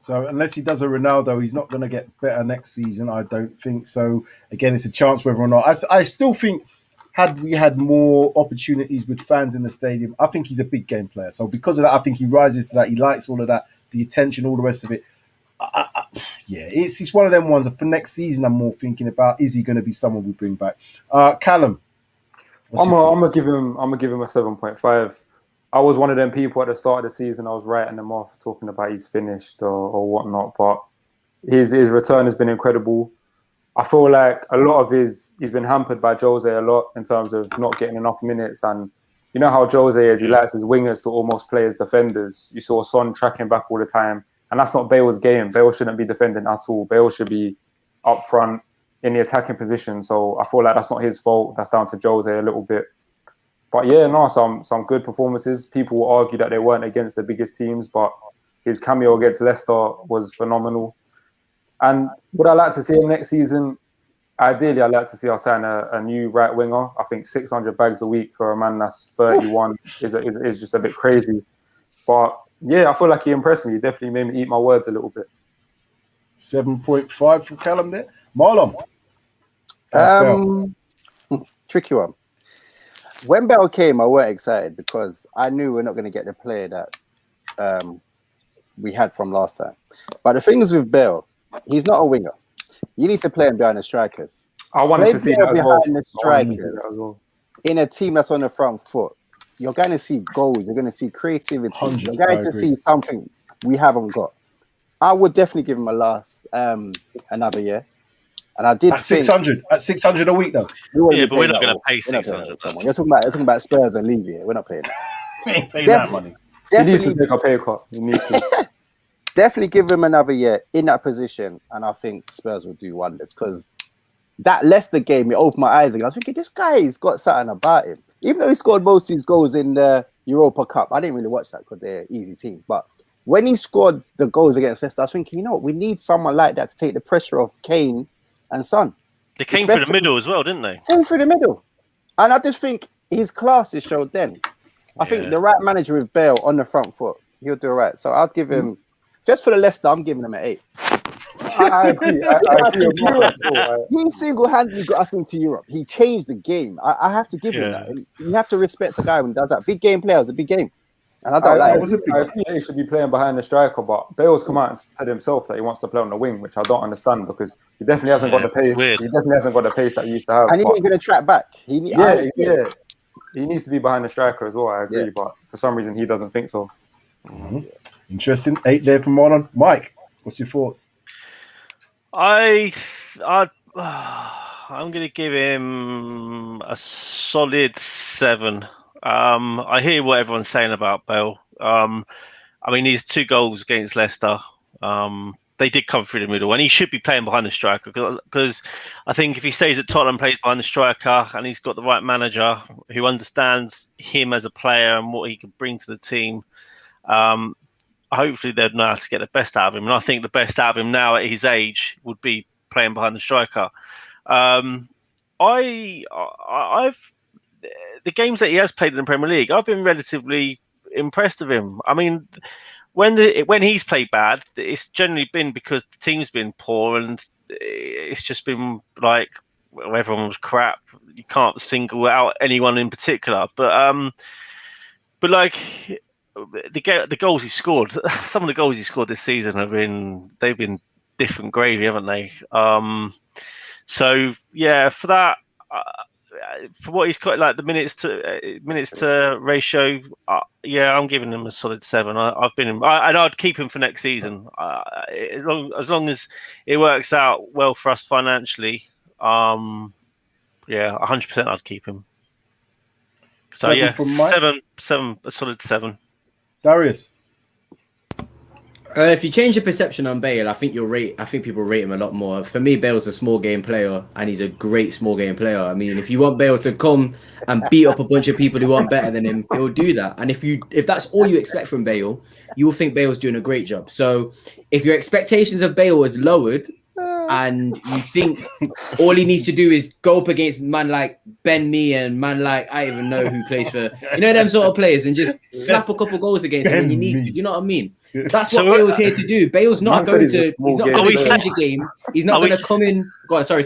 So unless he does a Ronaldo, he's not going to get better next season. I don't think so. Again, it's a chance whether or not. I still think had we had more opportunities with fans in the stadium, I think he's a big game player. So because of that, I think he rises to that. He likes all of that, the attention, all the rest of it. Yeah, it's one of them ones. For next season, I'm more thinking about, is he going to be someone we bring back? Callum, I'm gonna give him a 7.5. I was one of them people at the start of the season. I was writing them off, talking about he's finished or whatnot. But his return has been incredible. I feel like a lot of he's been hampered by Jose a lot in terms of not getting enough minutes. And you know how Jose is, he likes his wingers to almost play as defenders. You saw Son tracking back all the time. And that's not Bale's game. Bale shouldn't be defending at all. Bale should be up front in the attacking position. So I feel like that's not his fault. That's down to Jose a little bit. But yeah, no, some good performances. People will argue that they weren't against the biggest teams, but his cameo against Leicester was phenomenal. And would I like to see him next season? Ideally, I'd like to see us sign a new right winger. I think 600 bags a week for a man that's 31 is just a bit crazy. But yeah, I feel like he impressed me. He definitely made me eat my words a little bit. 7.5 from Callum there. Marlon. Tricky one. When Bell came, I weren't excited because I knew we're not going to get the player that we had from last time. But the thing is with Bell, he's not a winger. You need to play him behind the strikers. I wanted to see that as well. Behind the strikers in a team that's on the front foot. You're going to see goals. You're going to see creativity. You're going to see something we haven't got. I would definitely give him another year. And I did at 600 a week though. Yeah, but we're not going to pay 600. You're talking about Spurs and leave here. We're not paying that. We ain't paying that money. He needs to take a pay cut. He needs to. Definitely give him another year in that position, and I think Spurs will do wonders because that Leicester game, it opened my eyes again. I was thinking, this guy's got something about him. Even though he scored most of his goals in the Europa Cup, I didn't really watch that because they're easy teams. But when he scored the goals against Leicester, I was thinking, you know what, we need someone like that to take the pressure off Kane and Son. They came through the middle as well, didn't they? Came through the middle. And I just think his class is showed then. I think the right manager with Bale on the front foot, he'll do all right. So I'll give him, just for the Leicester, I'm giving him an 8. I agree. He single-handedly got us into Europe. He changed the game. I have to give him that. You have to respect a guy when he does that. Big game player is a big game. And I don't like it. I think he should be playing behind the striker, but Bale's come out and said himself that he wants to play on the wing, which I don't understand because he definitely hasn't got the pace. Weird. He definitely hasn't got the pace that he used to have. And he ain't going to track back. He needs to be behind the striker as well. I agree, but for some reason he doesn't think so. Mm-hmm. Interesting. 8 there from Marlon. Mike, what's your thoughts? I'm going to give him a solid 7. I hear what everyone's saying about Bale. I mean, his 2 goals against Leicester, they did come through the middle, and he should be playing behind the striker because I think if he stays at Tottenham, plays behind the striker, and he's got the right manager who understands him as a player and what he can bring to the team, hopefully they'd know how to get the best out of him. And I think the best out of him now at his age would be playing behind the striker. The games that he has played in the Premier League, I've been relatively impressed with him. I mean, when he's played bad, it's generally been because the team's been poor and it's just been like, well, everyone was crap. You can't single out anyone in particular, but like the goals he scored, some of the goals he scored this season they've been different gravy, haven't they? So yeah, for that. For what he's got, like the minutes to ratio, I'm giving him a solid 7. I'd keep him for next season, as long as it works out well for us financially. 100% I'd keep him. So 7 from Mike? 7, a solid 7. Darius. If you change the perception on Bale, I think people rate him a lot more. For me, Bale's a small game player, and he's a great small game player. I mean, if you want Bale to come and beat up a bunch of people who aren't better than him, he'll do that. And if that's all you expect from Bale, you will think Bale's doing a great job. So if your expectations of Bale was lowered, and you think all he needs to do is go up against man like Ben Mee and man like I don't even know who plays for them sort of players and just slap a couple goals against him when you need to. Do you know what I mean? That's what Bale's here to do. Bale's not going to change a game. He's not going to come in. Go on, sorry.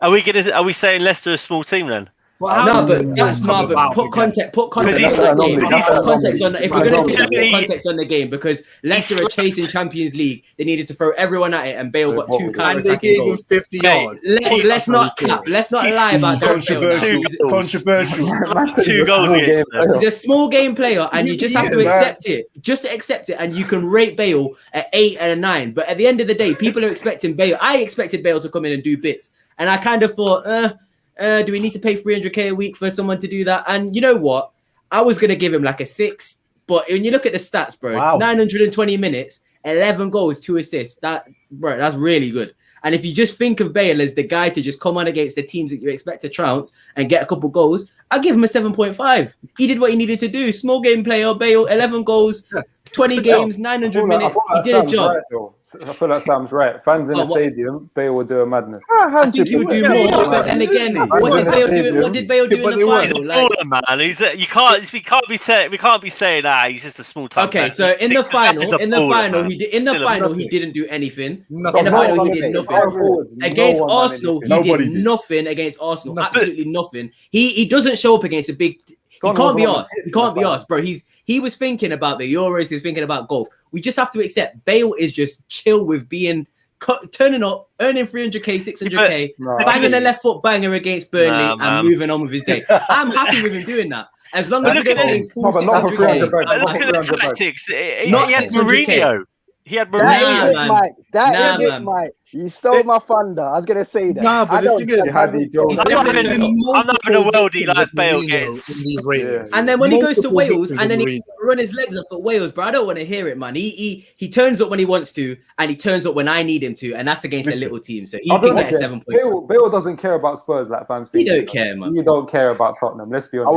Are we saying Leicester a small team then? Well, but that's not. But put context on the game. Put context on. If we're going to put context on the game, because Leicester are chasing Champions League, they needed to throw everyone at it, and Bale got 2 counter-attacking goals. 50 yards. Let's not cap. Let's not lie about that. Controversial. 2 goals against them. He's a small game player, and you just have to accept it. Just accept it, and you can rate Bale at 8 and a 9. But at the end of the day, people are expecting Bale. I expected Bale to come in and do bits, and I kind of thought, do we need to pay 300k a week for someone to do that? And you know what? I was going to give him like a 6. But when you look at the stats, bro, 920 minutes, 11 goals, 2 assists. That's really good. And if you just think of Bale as the guy to just come on against the teams that you expect to trounce and get a couple goals, I'll give him a 7.5. He did what he needed to do. Small game player, Bale, 11 goals, 20 games, 900 minutes. He did a job. I feel like Sam's right. Fans in the stadium, Bale would do a madness. I think he would do more. And again, what did Bale do in the final? He's a baller, man. We can't be saying that. He's just a small time. Okay, so in the final, he didn't do anything. In the final, he did nothing. Against Arsenal, he did nothing against Arsenal. Absolutely nothing. He doesn't show up against a big. He can't be asked. He can't be asked, bro. He was thinking about the Euros. He was thinking about golf. We just have to accept Bale is just chill with being turning up, earning 300k, 600k, banging a left foot banger against Burnley and moving on with his day. I'm happy with him doing that. As long as he's getting full 600k. Look at the tactics. He had Mourinho. He had Mourinho. That is it, Mike. You stole my thunder. I was going to say that. Nah, but the thing is, I'm not in a world he like Bale gets. And then when he goes to Wales and then he run his legs up for Wales, bro, I don't want to hear it, man. He turns up when he wants to, and he turns up when I need him to, and that's against a little team. So he can get a 7.5. Bale doesn't care about Spurs like fans think. He don't care, man. You don't care about Tottenham. Let's be honest. I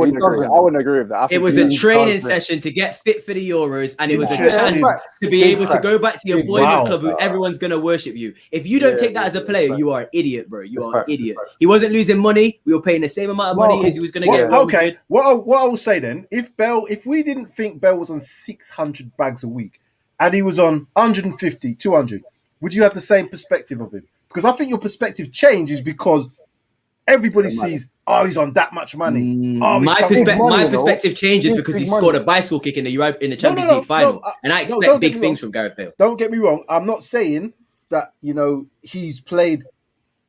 wouldn't agree with that. It was a training session to get fit for the Euros, and it was a chance to be able to go back to your boyhood club who everyone's going to worship you. If you don't take that as a player, you are an idiot, bro. You are an idiot. He wasn't losing money. We were paying the same amount of money as he was going to get. Okay, what I will say then, if we didn't think Bell was on 600 bags a week and he was on 150, 200, would you have the same perspective of him? Because I think your perspective changes because everybody sees, he's on that much money. My perspective changes because he scored a bicycle kick in the Champions League final, and I expect big things from Gareth Bale. Don't get me wrong. I'm not saying that he's played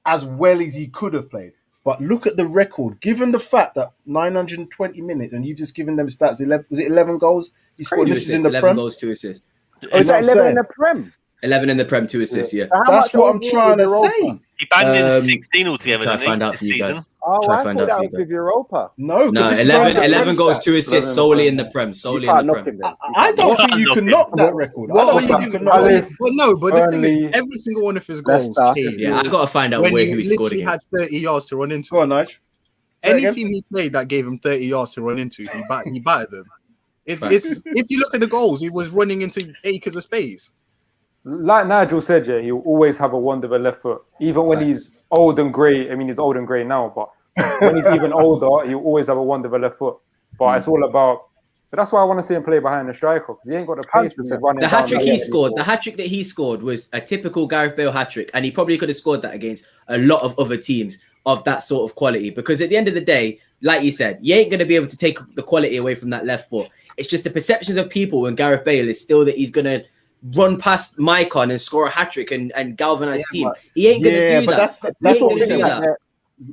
as well as he could have played, but look at the record. Given the fact that 920 minutes, and you've just given them stats. 11 goals? He scored. This is in the 11 Prem. goals, 2 assists. Oh, is that 11 in the Prem? 11 in the Prem, 2 assists. Yeah, that's what I'm trying to say. He banged in 16 altogether. Try to find out for you guys. Oh, I thought that was with Europa. No, 11 goals, 2 assists solely in the Prem. Solely in the Prem. I don't think you can knock that record. I don't think you can knock it. But no, but the thing is, every single one of his goals came. Yeah, I got to find out where he scored against. He had 30 yards to run into. Go on, Nige. Any team he played that gave him 30 yards to run into, he battered them. If you look at the goals, he was running into acres of space. Like Nigel said, yeah, he'll always have a wonder of a left foot. Even when he's old and grey, I mean, he's old and grey now, but when he's even older, he'll always have a wonder of a left foot. But it's all about... But that's why I want to see him play behind the striker, because he ain't got the pace to run. The hat-trick he scored, the hat-trick that he scored was a typical Gareth Bale hat-trick, and he probably could have scored that against a lot of other teams of that sort of quality, because at the end of the day, like you said, you ain't going to be able to take the quality away from that left foot. It's just the perceptions of people when Gareth Bale is still that he's going to run past Maicon and score a hat-trick and galvanize team. He ain't going to do that. That's what we're saying.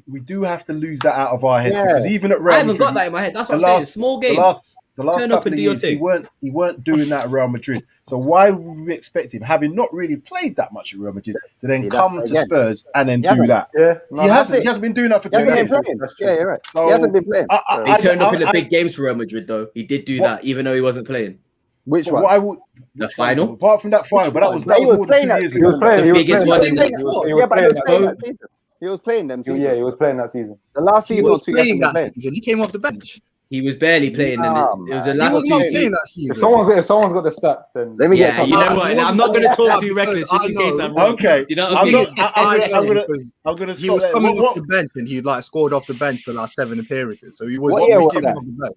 We do have to lose that out of our heads because even at Real Madrid, I haven't got that in my head. That's what I'm saying. Small game. The last couple of years, he weren't doing that at Real Madrid. So why would we expect him, having not really played that much at Real Madrid, to then come to Spurs and then do that? Yeah, he hasn't been doing that for 2 years. Yeah, you're right. So, he hasn't been playing. He turned up in the big games for Real Madrid, though. He did do that, even though he wasn't playing. Which But one? what I would, The final? apart from that final, but that was He was more than playing 2 that years season. ago. He was playing. The biggest one in the Yeah, but he was playing boat. that season. He was playing them seasons. Yeah, he was playing that season. The last He season was or two, he had playing to that bench. season. He came off the bench. He was barely playing. Nah, and it was the man. He last was not two playing seasons. that season. If someone's got the stats, then Let me get Yeah, some. you know what? I'm not going to talk too Because reckless just in I case know- I'm wrong. Okay, You know what I I'm mean? not. I'm gonna. He was coming off the bench and he like scored off the bench the last 7 appearances. So he was What year was coming that? off the bench.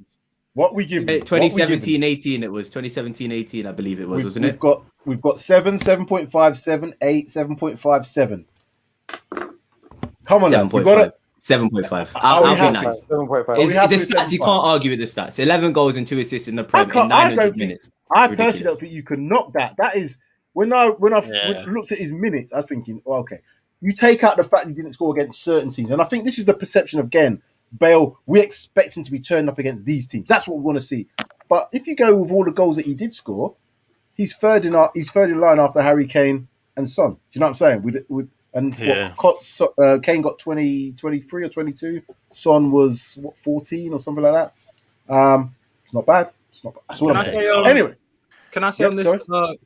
What we give? 2017-18 it was. 2017-18 I believe it was, wasn't it? We've got 7, 7.5, 7, 8, 7.5, 7. Come on, lads. We got it. 7.5. Are we I'll be happy? nice. 7.5. Are we It's, happy the with stats, you 7.5? can't argue with the stats. 11 goals and 2 assists in the Prem in I 900 don't think. minutes. I Ridiculous. personally don't think you can knock that. That is when I Yeah. looked at his minutes, I was thinking, well, okay, you take out the fact he didn't score against certain teams, and I think this is the perception of Bale. We expect him to be turning up against these teams. That's what we want to see. But if you go with all the goals that he did score, he's third in line after Harry Kane and Son. Do you know what I'm saying? Kane got 23 or 22. Son was 14 or something like that. It's not bad. It's not bad. That's all I'm saying. Anyway, can I say on this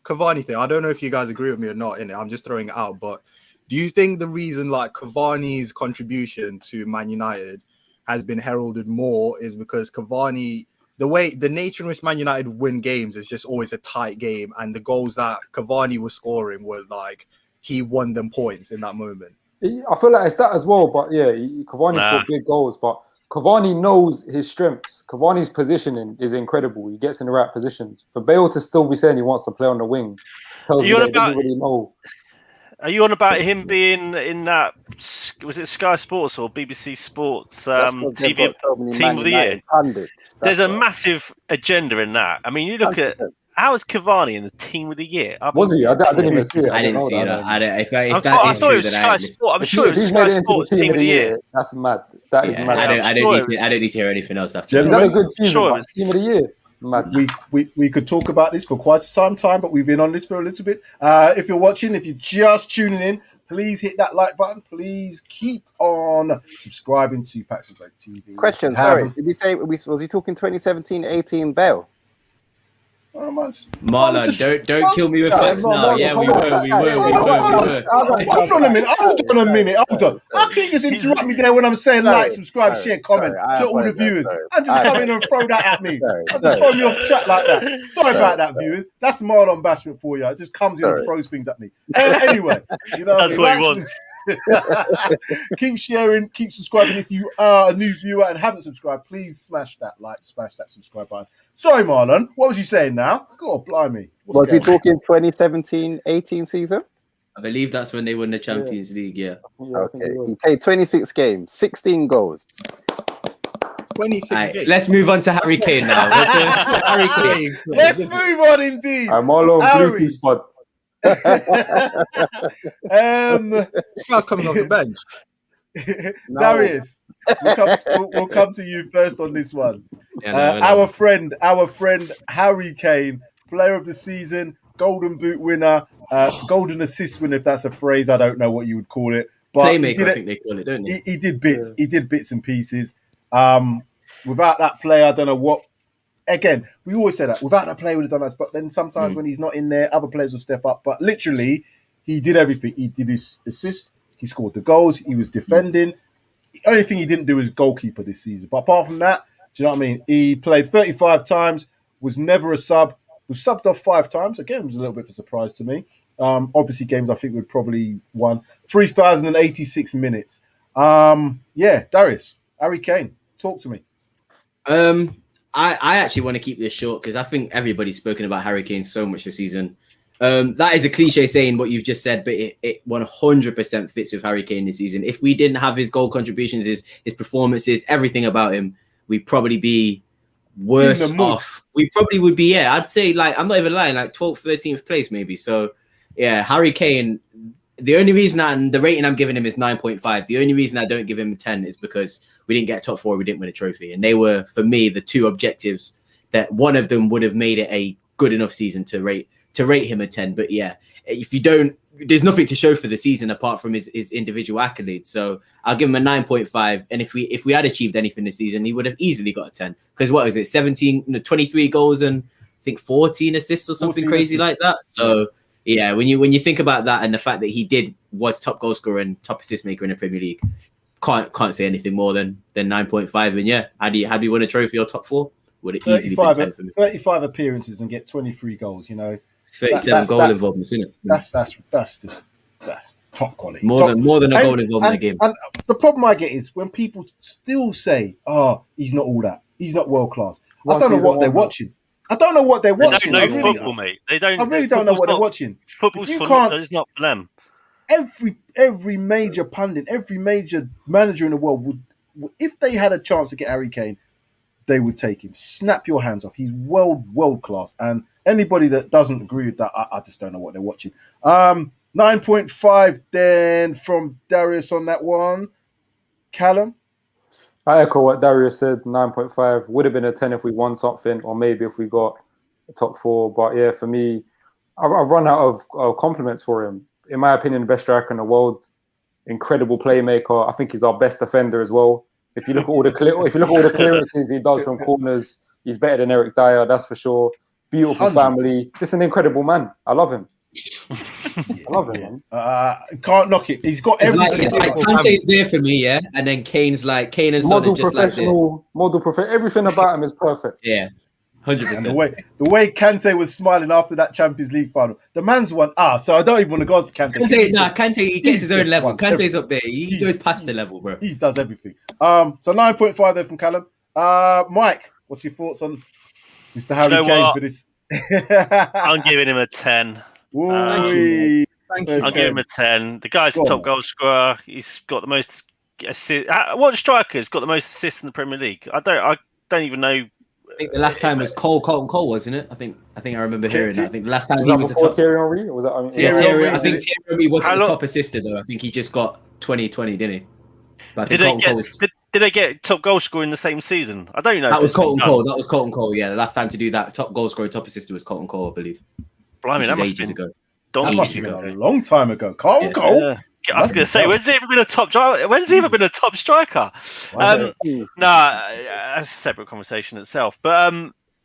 Cavani thing? I don't know if you guys agree with me or not in it. I'm just throwing it out. But do you think the reason like Cavani's contribution to Man United has been heralded more is because Cavani, the nature in which Man United win games is just always a tight game, and the goals that Cavani was scoring were like he won them points in that moment. I feel like it's that as well, but yeah, Cavani scored big goals, but Cavani knows his strengths. Cavani's positioning is incredible. He gets in the right positions. For Bale to still be saying he wants to play on the wing tells me that he doesn't really know. Are you on about him being in that? Was it Sky Sports or BBC Sports TV Team of the Year? There's a massive agenda in that. I mean, you look at how is Cavani in the Team of the Year? Was he? I didn't even see it. I didn't see that. I thought it was Sky Sports. I'm sure it was Sky Sports Team of the Year. That's mad. That is mad. I don't need to hear anything else after. He's had a good season. Team of the Year. We could talk about this for quite some time, but we've been on this for a little bit. If you're watching, if you're just tuning in, please hit that like button. Please keep on subscribing to Paxton Road TV. Question, sorry, did we say was we talking 2017-18 Bale? Marlon, don't kill me with facts now. Yeah, we were. Hold on a minute. Hold on. How can you just interrupt me there when I'm saying like, subscribe, share, comment to all the viewers? And just come in and throw that at me. And just throw me off track like that. Sorry about that, viewers. That's Marlon bashment for you. It just comes in and throws things at me. Anyway, you know that's what he wants. Keep sharing, keep subscribing. If you are a new viewer and haven't subscribed, please smash that like, smash that subscribe button. Sorry, Marlon, what was you saying now? God, blimey. Was we talking 2017-18 season? I believe that's when they won the Champions League, yeah. Okay, he played 26 games, 16 goals. 26 games. Let's move on to Harry Kane now. Harry Kane. Let's move on indeed. I'm all on Bluetooth spot. Guy's coming off the bench. Darius, we'll come to you first on this one. Yeah, our friend Harry Kane, player of the season, Golden Boot winner, Golden Assist winner, if that's a phrase. I don't know what you would call it. But Playmaker, I think they call it, don't they? He did bits. He did bits and pieces. Without that player, I don't know what. Again, we always say that without that player would have done us. But then sometimes when he's not in there, other players will step up. But literally, he did everything. He did his assists. He scored the goals. He was defending. The only thing he didn't do was goalkeeper this season. But apart from that, do you know what I mean? He played 35 times. Was never a sub. Was subbed off 5 times. Again, it was a little bit of a surprise to me. Obviously, games I think would probably won 3,086 minutes. Darius, Harry Kane, talk to me. I actually want to keep this short because I think everybody's spoken about Harry Kane so much this season. That is a cliche saying what you've just said, but it 100% fits with Harry Kane this season. If we didn't have his goal contributions, his performances, everything about him, we'd probably be worse off. We probably would be, I'd say, like, I'm not even lying, like 12th, 13th place maybe. So, yeah, Harry Kane, the only reason the rating I'm giving him is 9.5. The only reason I don't give him a 10 is because we didn't get top 4, we didn't win a trophy. And they were, for me, the 2 objectives that one of them would have made it a good enough season to rate him a 10. But yeah, if you don't, there's nothing to show for the season apart from his individual accolades. So I'll give him a 9.5. And if we had achieved anything this season, he would have easily got a 10. Because what is it, 23 goals and I think 14 assists or something 14 crazy assists. like that. So yeah, when you think about that and the fact that he was top goal scorer and top assist maker in the Premier League, can't say anything more than 9.5. And yeah, had he won a trophy or top 4, would it easily be 10 for me. 35 appearances and get 23 goals. 37 goal involvements, isn't it? That's top quality. More than a goal involvement in a game. And the problem I get is when people still say, "Oh, he's not all that. He's not world class." I don't know what they're watching. I don't know what they're watching. They don't know football, mate. They don't. I really don't know what they're watching. Football's it's not for them. Every major pundit, every major manager in the world would, if they had a chance to get Harry Kane, they would take him. Snap your hands off. He's world class. And anybody that doesn't agree with that, I just don't know what they're watching. 9.5 then from Darius on that one. Callum? I echo what Darius said. 9.5 would have been a 10 if we won something, or maybe if we got a top 4. But yeah, for me, I've run out of compliments for him. In my opinion, the best striker in the world. Incredible playmaker. I think he's our best defender as well. If you look at all the clearances he does from corners, he's better than Eric Dyer, that's for sure. Beautiful 100. Family. Just an incredible man. I love him. I love him, man. Can't knock it. He's got everything. It's like Kante's there for me, yeah, and then Kane and Son model just professional, model professional. Everything about him is perfect. Yeah, 100%. The way Kante was smiling after that Champions League final, the man's won. So I don't even want to go on to Kante. Kante, he gets his own level. Kante's up there. He goes past the level, bro. He does everything. So 9.5 there from Callum. Mike, what's your thoughts on Mr. Harry Kane for this? I'm giving him a 10. Thank you. I'm giving him a 10. The guy's top goal scorer. He's got the most assists. What striker's got the most assists in the Premier League? I don't even know. I think the last time was Colton Cole, wasn't it? I think I remember hearing that. I think the last time he was the top. Thierry Henry, or was that? I think Thierry Henry wasn't the top assister though. I think he just got 2020, didn't he? But Did they get top goal scorer in the same season? I don't know. That was Colton Cole. That was Colton Cole. Yeah, the last time to do that, top goal scorer, top assister was Colton Cole, I believe. Blimey, that must ages ago. That must have been a long time ago. Colton Cole. Yeah. I was going to say, when's he ever been a top striker? That's a separate conversation itself. But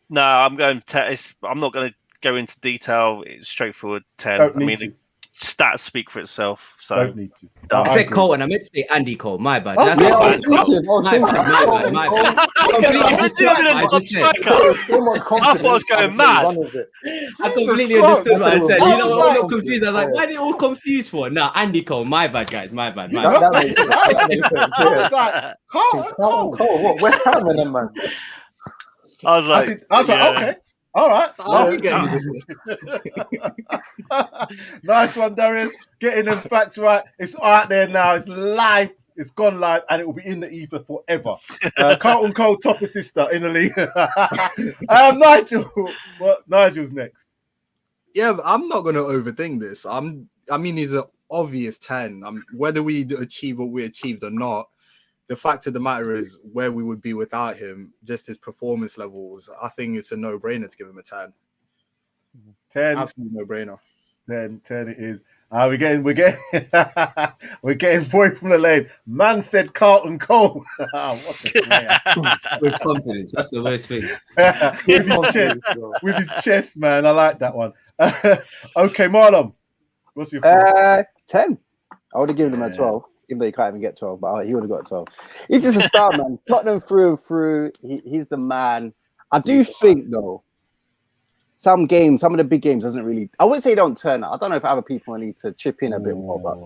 no, I'm going to. I'm not going to go into detail. It's straightforward 10. The stats speak for itself. So don't need to. I said Cole, and I meant to say Andy Cole. My bad. My bad. I thought I was going mad. I completely understood what I said. You know, I'm not confused. I was like, why are they all confused for? No, Andy Cole. My bad, guys. My bad. That makes sense. I was like, Cole. What? West Ham and them, man. I was like, okay. All right. Nice one, Darius. Getting them facts right. It's out there now. It's live. It's gone live, and it will be in the ether forever. Carlton Cole, top assister in the league. Nigel. Nigel's next. Yeah, but I'm not going to overthink this. I mean, he's an obvious 10. Whether we achieve what we achieved or not, the fact of the matter is where we would be without him, just his performance levels. I think it's a no-brainer to give him a 10. 10. Absolute no-brainer. 10 it is. We're getting boy from the lane. Man said Carlton Cole. What a player. With confidence. That's the worst thing. with his chest, man. I like that one. Okay, Marlon. What's your thoughts? 10. I would have given him a 12. Even though he can't even get 12, but he would have got 12. He's just a star, man. Tottenham through and through. He's the man. I do think, though, some of the big games doesn't really... I wouldn't say they don't turn up. I don't know if other people need to chip in a bit more, but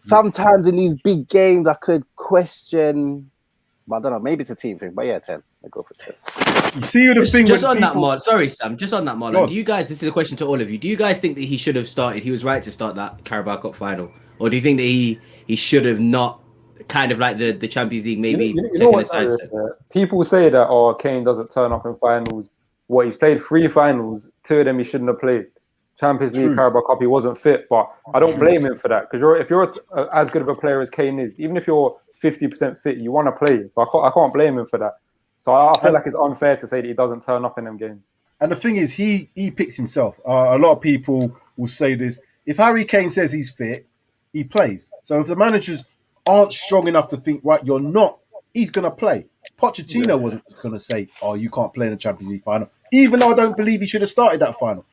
sometimes in these big games, I could question... But I don't know. Maybe it's a team thing, but yeah, 10. I go for 10. You see the thing just on that, Marlon. Sorry, Sam. Just on that, Marlon. Do you guys... This is a question to all of you. Do you guys think that he should have started... He was right to start that Carabao Cup final? Or do you think that he should have not, kind of like the Champions League, maybe taken a side step? People say that, Kane doesn't turn up in finals. He's played 3 finals, 2 of them he shouldn't have played. Champions League, Carabao Cup, he wasn't fit, but I don't blame him for that, because if you're as good of a player as Kane is, even if you're 50% fit, you want to play. So I can't blame him for that. So I feel like it's unfair to say that he doesn't turn up in them games. And the thing is, he picks himself. A lot of people will say this. If Harry Kane says he's fit, he plays. So if the managers aren't strong enough to think, right, you're not, he's going to play. Pochettino wasn't going to say, you can't play in the Champions League final. Even though I don't believe he should have started that final.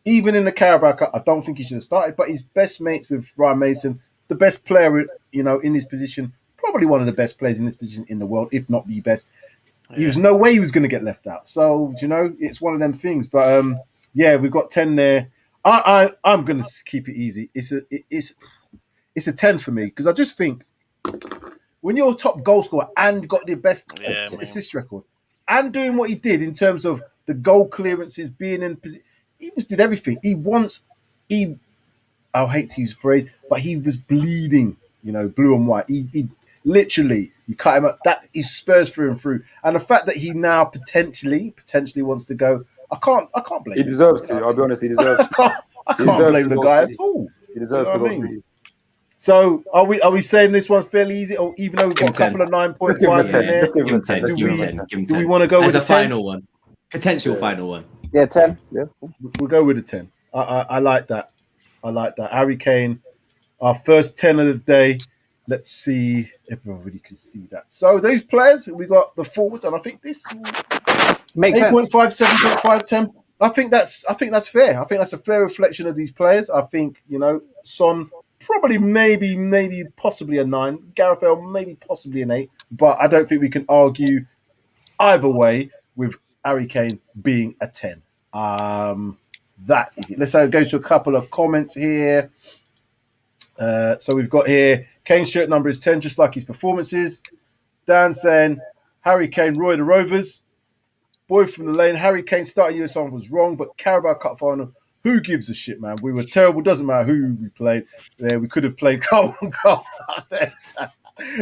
Even in the Carabao Cup, I don't think he should have started. But he's best mates with Ryan Mason, the best player, in his position, probably one of the best players in this position in the world, if not the best. There was no way he was going to get left out. So, it's one of them things. But we've got 10 there. I'm going to keep it easy. It's a 10 for me because I just think when you're a top goal scorer and got the best assist record and doing what he did in terms of the goal clearances, being in position, he did everything. I hate to use the phrase, but he was bleeding, blue and white. He literally, you cut him up. That is Spurs through and through. And the fact that he now potentially wants to go, I can't blame him. He deserves to. I'll be honest, he deserves to. I can't blame the guy at all. He deserves to go see. So are we saying this one's fairly easy, or even though we've got a couple of 9.5s in there? Let's give him a 10. Do we want to go with a 10? Final one? Potential final one. Yeah, 10. Yeah. We'll go with a 10. I like that. Harry Kane, our first 10 of the day. Let's see if everybody can see that. So those players, we got the forwards, and I think this Makes 8.5, 7.5, 10. I think that's fair. I think that's a fair reflection of these players. I think, Son probably maybe possibly a 9. Gareth Bell maybe possibly an 8. But I don't think we can argue either way with Harry Kane being a 10. That is it. Let's go to a couple of comments here. So we've got here, Kane's shirt number is 10, just like his performances. Dan saying, Harry Kane, Roy the Rovers. Boy from the lane, Harry Kane starting US was wrong, but Carabao Cup final, who gives a shit, man? We were terrible. Doesn't matter who we played. There, we could have played goal.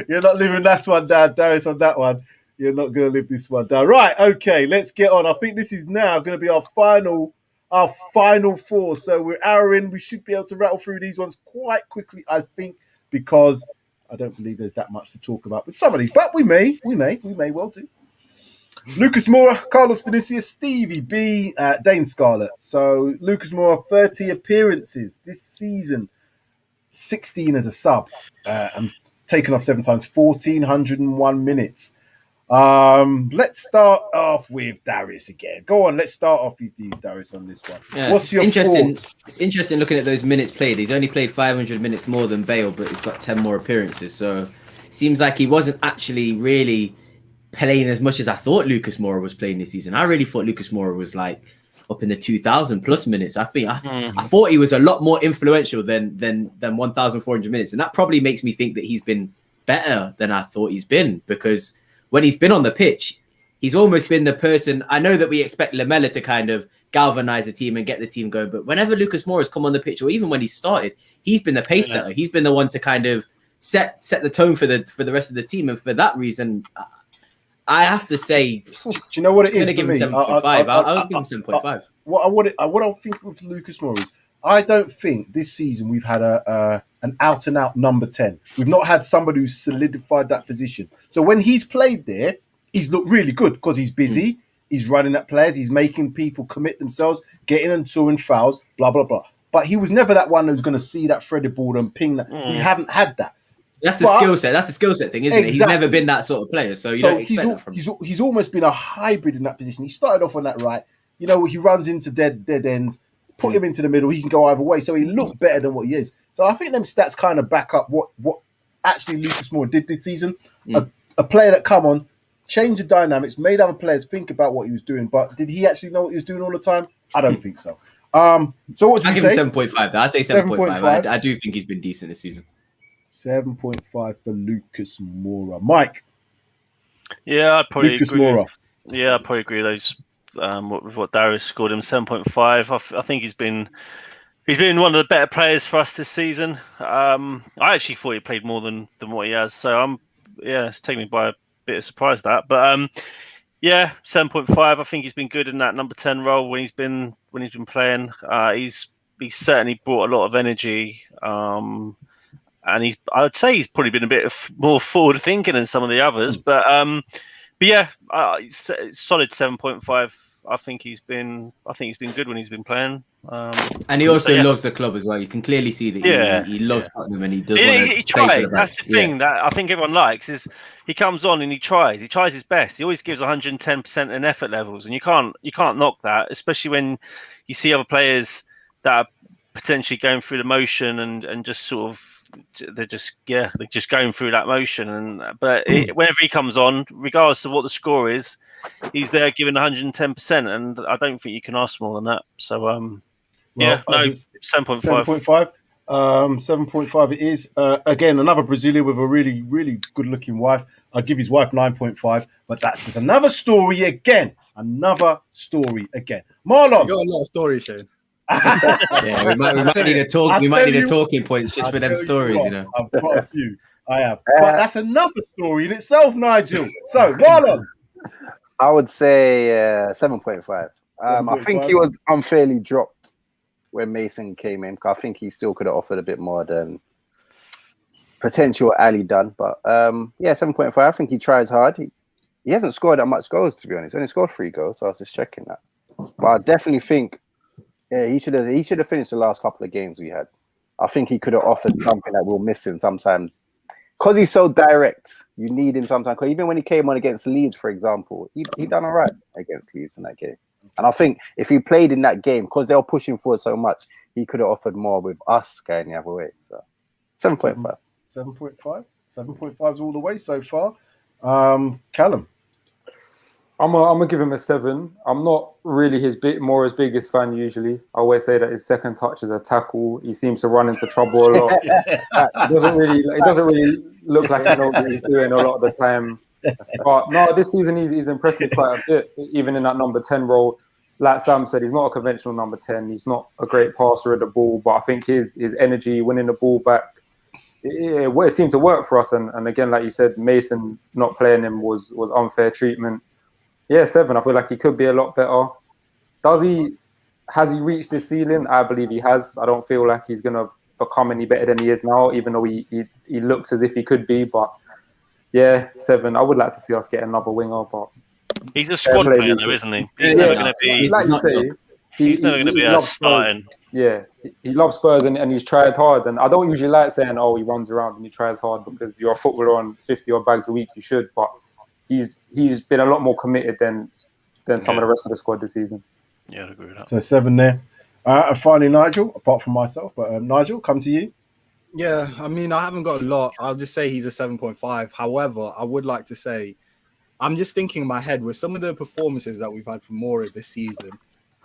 You're not living this one down, Darius, on that one. You're not going to live this one down. Right, okay, let's get on. I think this is now going to be our final 4. So we're hour in. We should be able to rattle through these ones quite quickly, I think, because I don't believe there's that much to talk about with some of these, but we may well do. Lucas Moura, Carlos Vinicius, Stevie B, Dane, Scarlett. So Lucas Moura, 30 appearances this season, 16 as a sub, and taken off 7 times, 1,401 minutes. Let's start off with Darius again. Go on, let's start off with you, Darius, on this one. Yeah, what's your thoughts? It's interesting looking at those minutes played. He's only played 500 minutes more than Bale, but he's got 10 more appearances. So it seems like he wasn't actually really playing as much as I thought Lucas Moura was playing this season. I really thought Lucas Moura was like up in the 2,000 plus minutes. I thought he was a lot more influential than 1,400 minutes, and that probably makes me think that he's been better than I thought he's been, because when he's been on the pitch, he's almost been the person. I know that we expect Lamela to kind of galvanize the team and get the team going, but whenever Lucas Moura has come on the pitch, or even when he started, he's been the pace setter. He's been the one to kind of set the tone for the rest of the team, and for that reason, I have to say, do you know what it is? I'm going to give him 7.5. I'll give him 7.5. What I think with Lucas Moura is, I don't think this season we've had an out-and-out number 10. We've not had somebody who's solidified that position. So when he's played there, he's looked really good because he's busy, he's running at players, he's making people commit themselves, getting and doing fouls, blah, blah, blah. But he was never that one who's going to see that threaded ball and ping that. We haven't had that. That's a skill set. That's a skill set thing, isn't it? He's never been that sort of player, so you don't expect that from him. He's almost been a hybrid in that position. He started off on that right. He runs into dead ends, put him into the middle. He can go either way. So he looked better than what he is. So I think them stats kind of back up what actually Lucas Moura did this season. A player that come on, changed the dynamics, made other players think about what he was doing. But did he actually know what he was doing all the time? I don't think so. So what did you say? I give him 7.5. I say 7.5. I do think he's been decent this season. 7.5 for Lucas Moura. Mike? Yeah, I'd probably Lucas agree. Moura. Yeah, I'd probably agree with those. With what Darius scored him, 7.5. I think he's been one of the better players for us this season. I actually thought he played more than what he has. So it's taken me by a bit of surprise that. But 7.5. I think he's been good in that number 10 role when he's been playing. He's certainly brought a lot of energy. And I would say he's probably been a bit more forward thinking than some of the others. But solid 7.5. I think he's been good when he's been playing. And he also loves the club as well. You can clearly see that he loves Tottenham and he does want to he tries. That's the thing that I think everyone likes is he comes on and he tries. He tries his best. He always gives 110% in effort levels, and you can't knock that, especially when you see other players that are potentially going through the motion and just sort of they're just going through that motion. Whenever he comes on, regardless of what the score is, he's there giving 110%, and I don't think you can ask more than that. So 7.5. 7.5. 7.5 it is. Again, another Brazilian with a really, really good-looking wife. I'd give his wife 9.5, but that's another story again. Marlon. You got a lot of stories, Shane. We might need a talk. We might need a talking points just for them stories, you know. I've got a few. I have, but that's another story in itself, Nigel. So, Marlon, I would say 7.5. I think he was unfairly dropped when Mason came in. I think he still could have offered a bit more than potential Ali done. But 7.5. I think he tries hard. He hasn't scored that much goals, to be honest. He only scored 3 goals, so I was just checking that. But I definitely think he should have finished the last couple of games we had. I think he could have offered something that we'll miss him sometimes. Because he's so direct, you need him sometimes. Because even when he came on against Leeds, for example, he done all right against Leeds in that game. And I think if he played in that game, because they were pushing forward so much, he could have offered more with us going the other way. So 7.5. 7.5. 7.5 is all the way so far. Callum. I'm gonna give him a 7. I'm not really his biggest fan usually. I always say that his second touch is a tackle. He seems to run into trouble a lot. It doesn't really look like he knows what he's doing a lot of the time. But no, this season he's impressed me quite a bit, even in that number 10 role. Like Sam said, he's not a conventional number 10. He's not a great passer of the ball, but I think his energy, winning the ball back, it seemed to work for us. And again, like you said, Mason not playing him was unfair treatment. Yeah, 7. I feel like he could be a lot better. Has he reached his ceiling? I believe he has. I don't feel like he's gonna become any better than he is now, even though he looks as if he could be. But yeah, 7. I would like to see us get another winger, but he's a squad player, though, isn't he? He's never going to be. Like you say, he's never going to be a starting. Yeah, he loves Spurs and he's tried hard. And I don't usually like saying, "Oh, he runs around and he tries hard," because you're a footballer on 50 odd bags a week. You should, but he's been a lot more committed than some of the rest of the squad this season. Yeah, I agree with that. So 7 there. And finally, Nigel, apart from myself, but Nigel, come to you. Yeah, I mean, I haven't got a lot. I'll just say he's a 7.5. However, I would like to say, I'm just thinking in my head with some of the performances that we've had from Moura this season,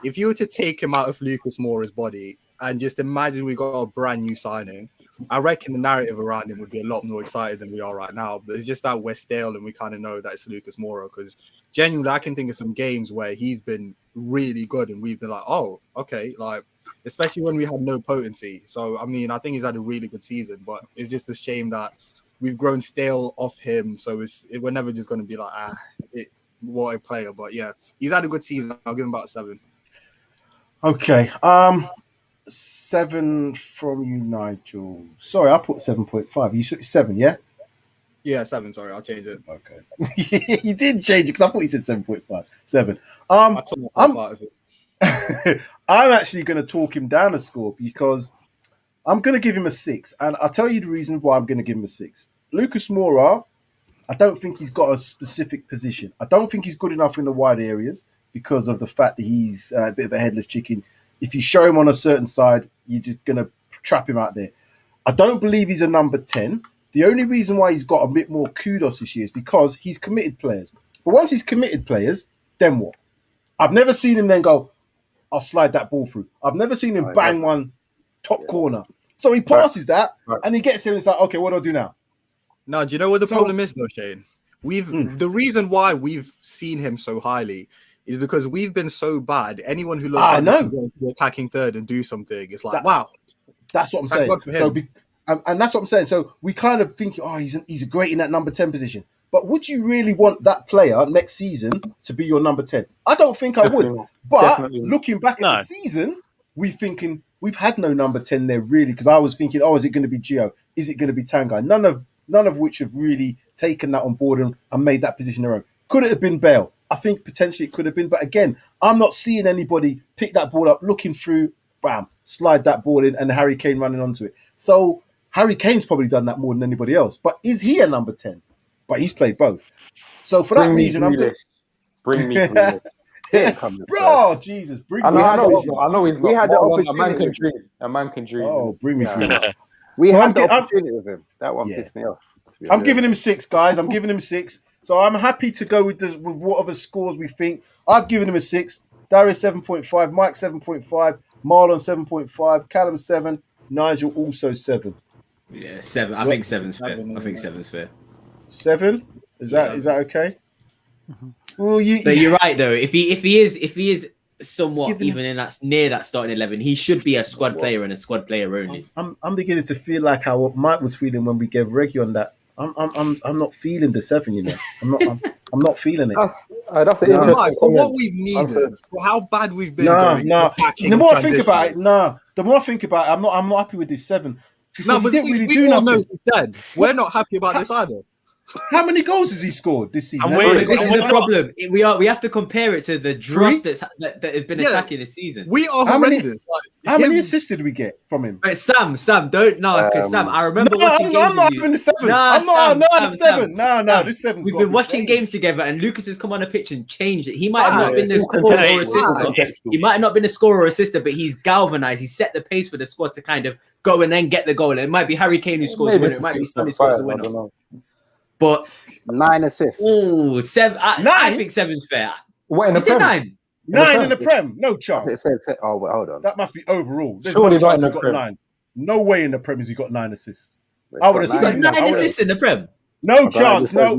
if you were to take him out of Lucas Moura's body and just imagine we got a brand new signing, I reckon the narrative around him would be a lot more excited than we are right now. But it's just that we're stale and we kind of know that it's Lucas Moura, because genuinely I can think of some games where he's been really good and we've been like, oh, okay, like especially when we had no potency. So I mean, I think he's had a really good season, but it's just a shame that we've grown stale off him. So we're never just going to be like, what a player. But yeah, he's had a good season. I'll give him about 7. Okay. 7 from you, Nigel. Sorry, I put 7.5. You said 7, yeah? Yeah, 7. Sorry, I'll change it. Okay. You did change it because I thought you said 7.5. 7. I took myself out of it. I'm actually going to talk him down a score because I'm going to give him a 6. And I'll tell you the reason why I'm going to give him a 6. Lucas Moura, I don't think he's got a specific position. I don't think he's good enough in the wide areas because of the fact that he's a bit of a headless chicken. If you show him on a certain side, you're just going to trap him out there. I don't believe he's a number 10. The only reason why he's got a bit more kudos this year is because he's committed players. But once he's committed players, then what? I've never seen him then go, I'll slide that ball through. I've never seen him bang one top corner. So he passes that and he gets there and it's like, okay, what do I do now? Now, do you know what the problem is though, Shane? The reason why we've seen him so highly is because we've been so bad. Anyone who looks like to go attacking third and do something, it's like, wow. That's what I'm saying. And that's what I'm saying. So we kind of think, he's great in that number 10 position. But would you really want that player next season to be your number 10? I don't think I would. But looking back at the season, we've had no number 10 there really, because I was thinking, is it going to be Gio? Is it going to be Tanguy? None of which have really taken that on board and made that position their own. Could it have been Bale? I think potentially it could have been. But again, I'm not seeing anybody pick that ball up, looking through bam, slide that ball in, and Harry Kane running onto it. So Harry Kane's probably done that more than anybody else. But is he a number 10? But he's played both. So for that reason, I'm going to bring me Grealish. Bro, Jesus, bring me. I know he's not. We had the a man can dream. A man can dream. Oh, bring me Grealish. We had the opportunity with him. That one pissed me off. I'm giving him 6, guys. I'm giving him 6. So I'm happy to go with whatever scores we think. I've given him a 6. Darius 7.5, Mike 7.5, Marlon 7.5, Callum 7, Nigel also 7. Yeah, 7. I think 7's fair. I think 7's fair. 7? Is that okay? Well, but you're right though. If he is somewhat even in that near that starting 11, he should be a squad player and a squad player only. I'm beginning to feel like how Mike was feeling when we gave Reguilon that. I'm not feeling the 7, you know. I'm not feeling it. That's an interesting for what we've needed, for how bad we've been. The more I think about it, I'm not happy with this 7. No, but we all know he's dead. We're not happy about this either. How many goals has he scored this season? This is the problem. We have to compare it to the dross that has been attacking this season. We are horrendous. How many assists did we get from him? Right, Sam, don't because Sam. I remember watching games. I'm not having the 7. I'm not having the 7. No, this 7. We've been watching games together, and Lucas has come on the pitch and changed it. He might have not been the scorer or assister. He might have not been the scorer or assister, but he's galvanized. He set the pace for the squad to kind of go and then get the goal. It might be Harry Kane who scores the winner. It might be Sonny who scores the winner. But 9 assists. Oh, 7. I think 7's fair. What in the Prem? 9 in the Prem? No chance. Oh, well, hold on. That must be overall. There's Surely no chance not he got 9. No way in the Prem has he got 9 assists. I would have said 9 assists in the Prem. No chance. No.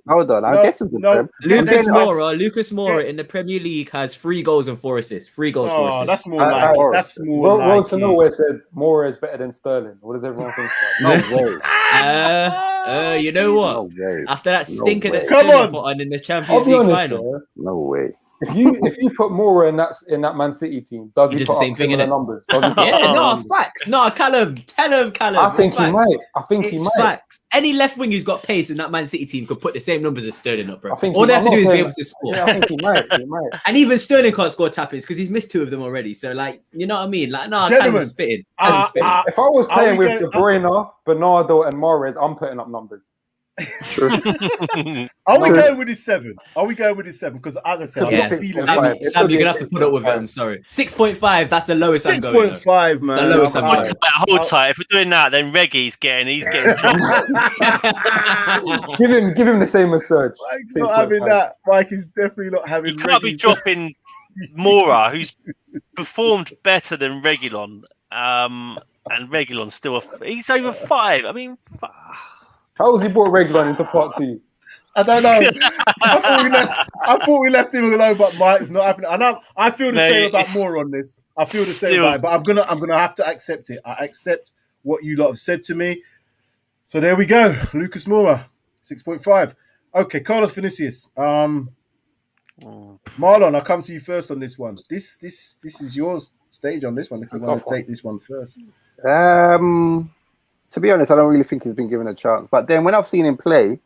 Hold on. I guess it's the Prem. Lucas Moura in the Premier League has 3 goals and 4 assists. 3 goals, 4 assists. That's more like it. That's more like Roll to Nowhere said Moura is better than Sterling. What does everyone think about No way. You know what? No after that stinker that Sterling put on in the Champions League final. No way. If you put Moura in that Man City team, does he put the same thing in the numbers? Facts. No, Callum. Tell him, Callum. I think he might. It's facts. Any left wing who's got pace in that Man City team could put the same numbers as Sterling up, bro. All they have to do is be able to score. Yeah, I think he might. And even Sterling can't score tap-ins because he's missed 2 of them already. So, like, you know what I mean? Like, no, Callum's spitting. If I was playing with De Bruyne, Bernardo, and Mahrez, I'm putting up numbers. Are we going with his 7? Because as I said, I'm not feeling Sam, you're gonna have to put up with it. I'm sorry. 6.5 that's the lowest. 6.5, man. The lowest. Hold tight. If we're doing that, then Reggie's getting give him the same as Serge. Mike's not having that. Mike is definitely not having. You can't be dropping Moura, who's performed better than Reguilon. And Reguilon's still he's over 5. I mean. How has he brought Reguilon into part 2? I don't know. I thought we left him alone, but Mike's not happening. And I feel the same about Moore on this. I feel the same about it, but I'm gonna have to accept it. I accept what you lot have said to me. So there we go. Lucas Moura, 6.5. Okay, Carlos Vinicius. Marlon, I'll come to you first on this one. This is your stage on this one if you want to take this one first. To be honest, I don't really think he's been given a chance. But then when I've seen him play,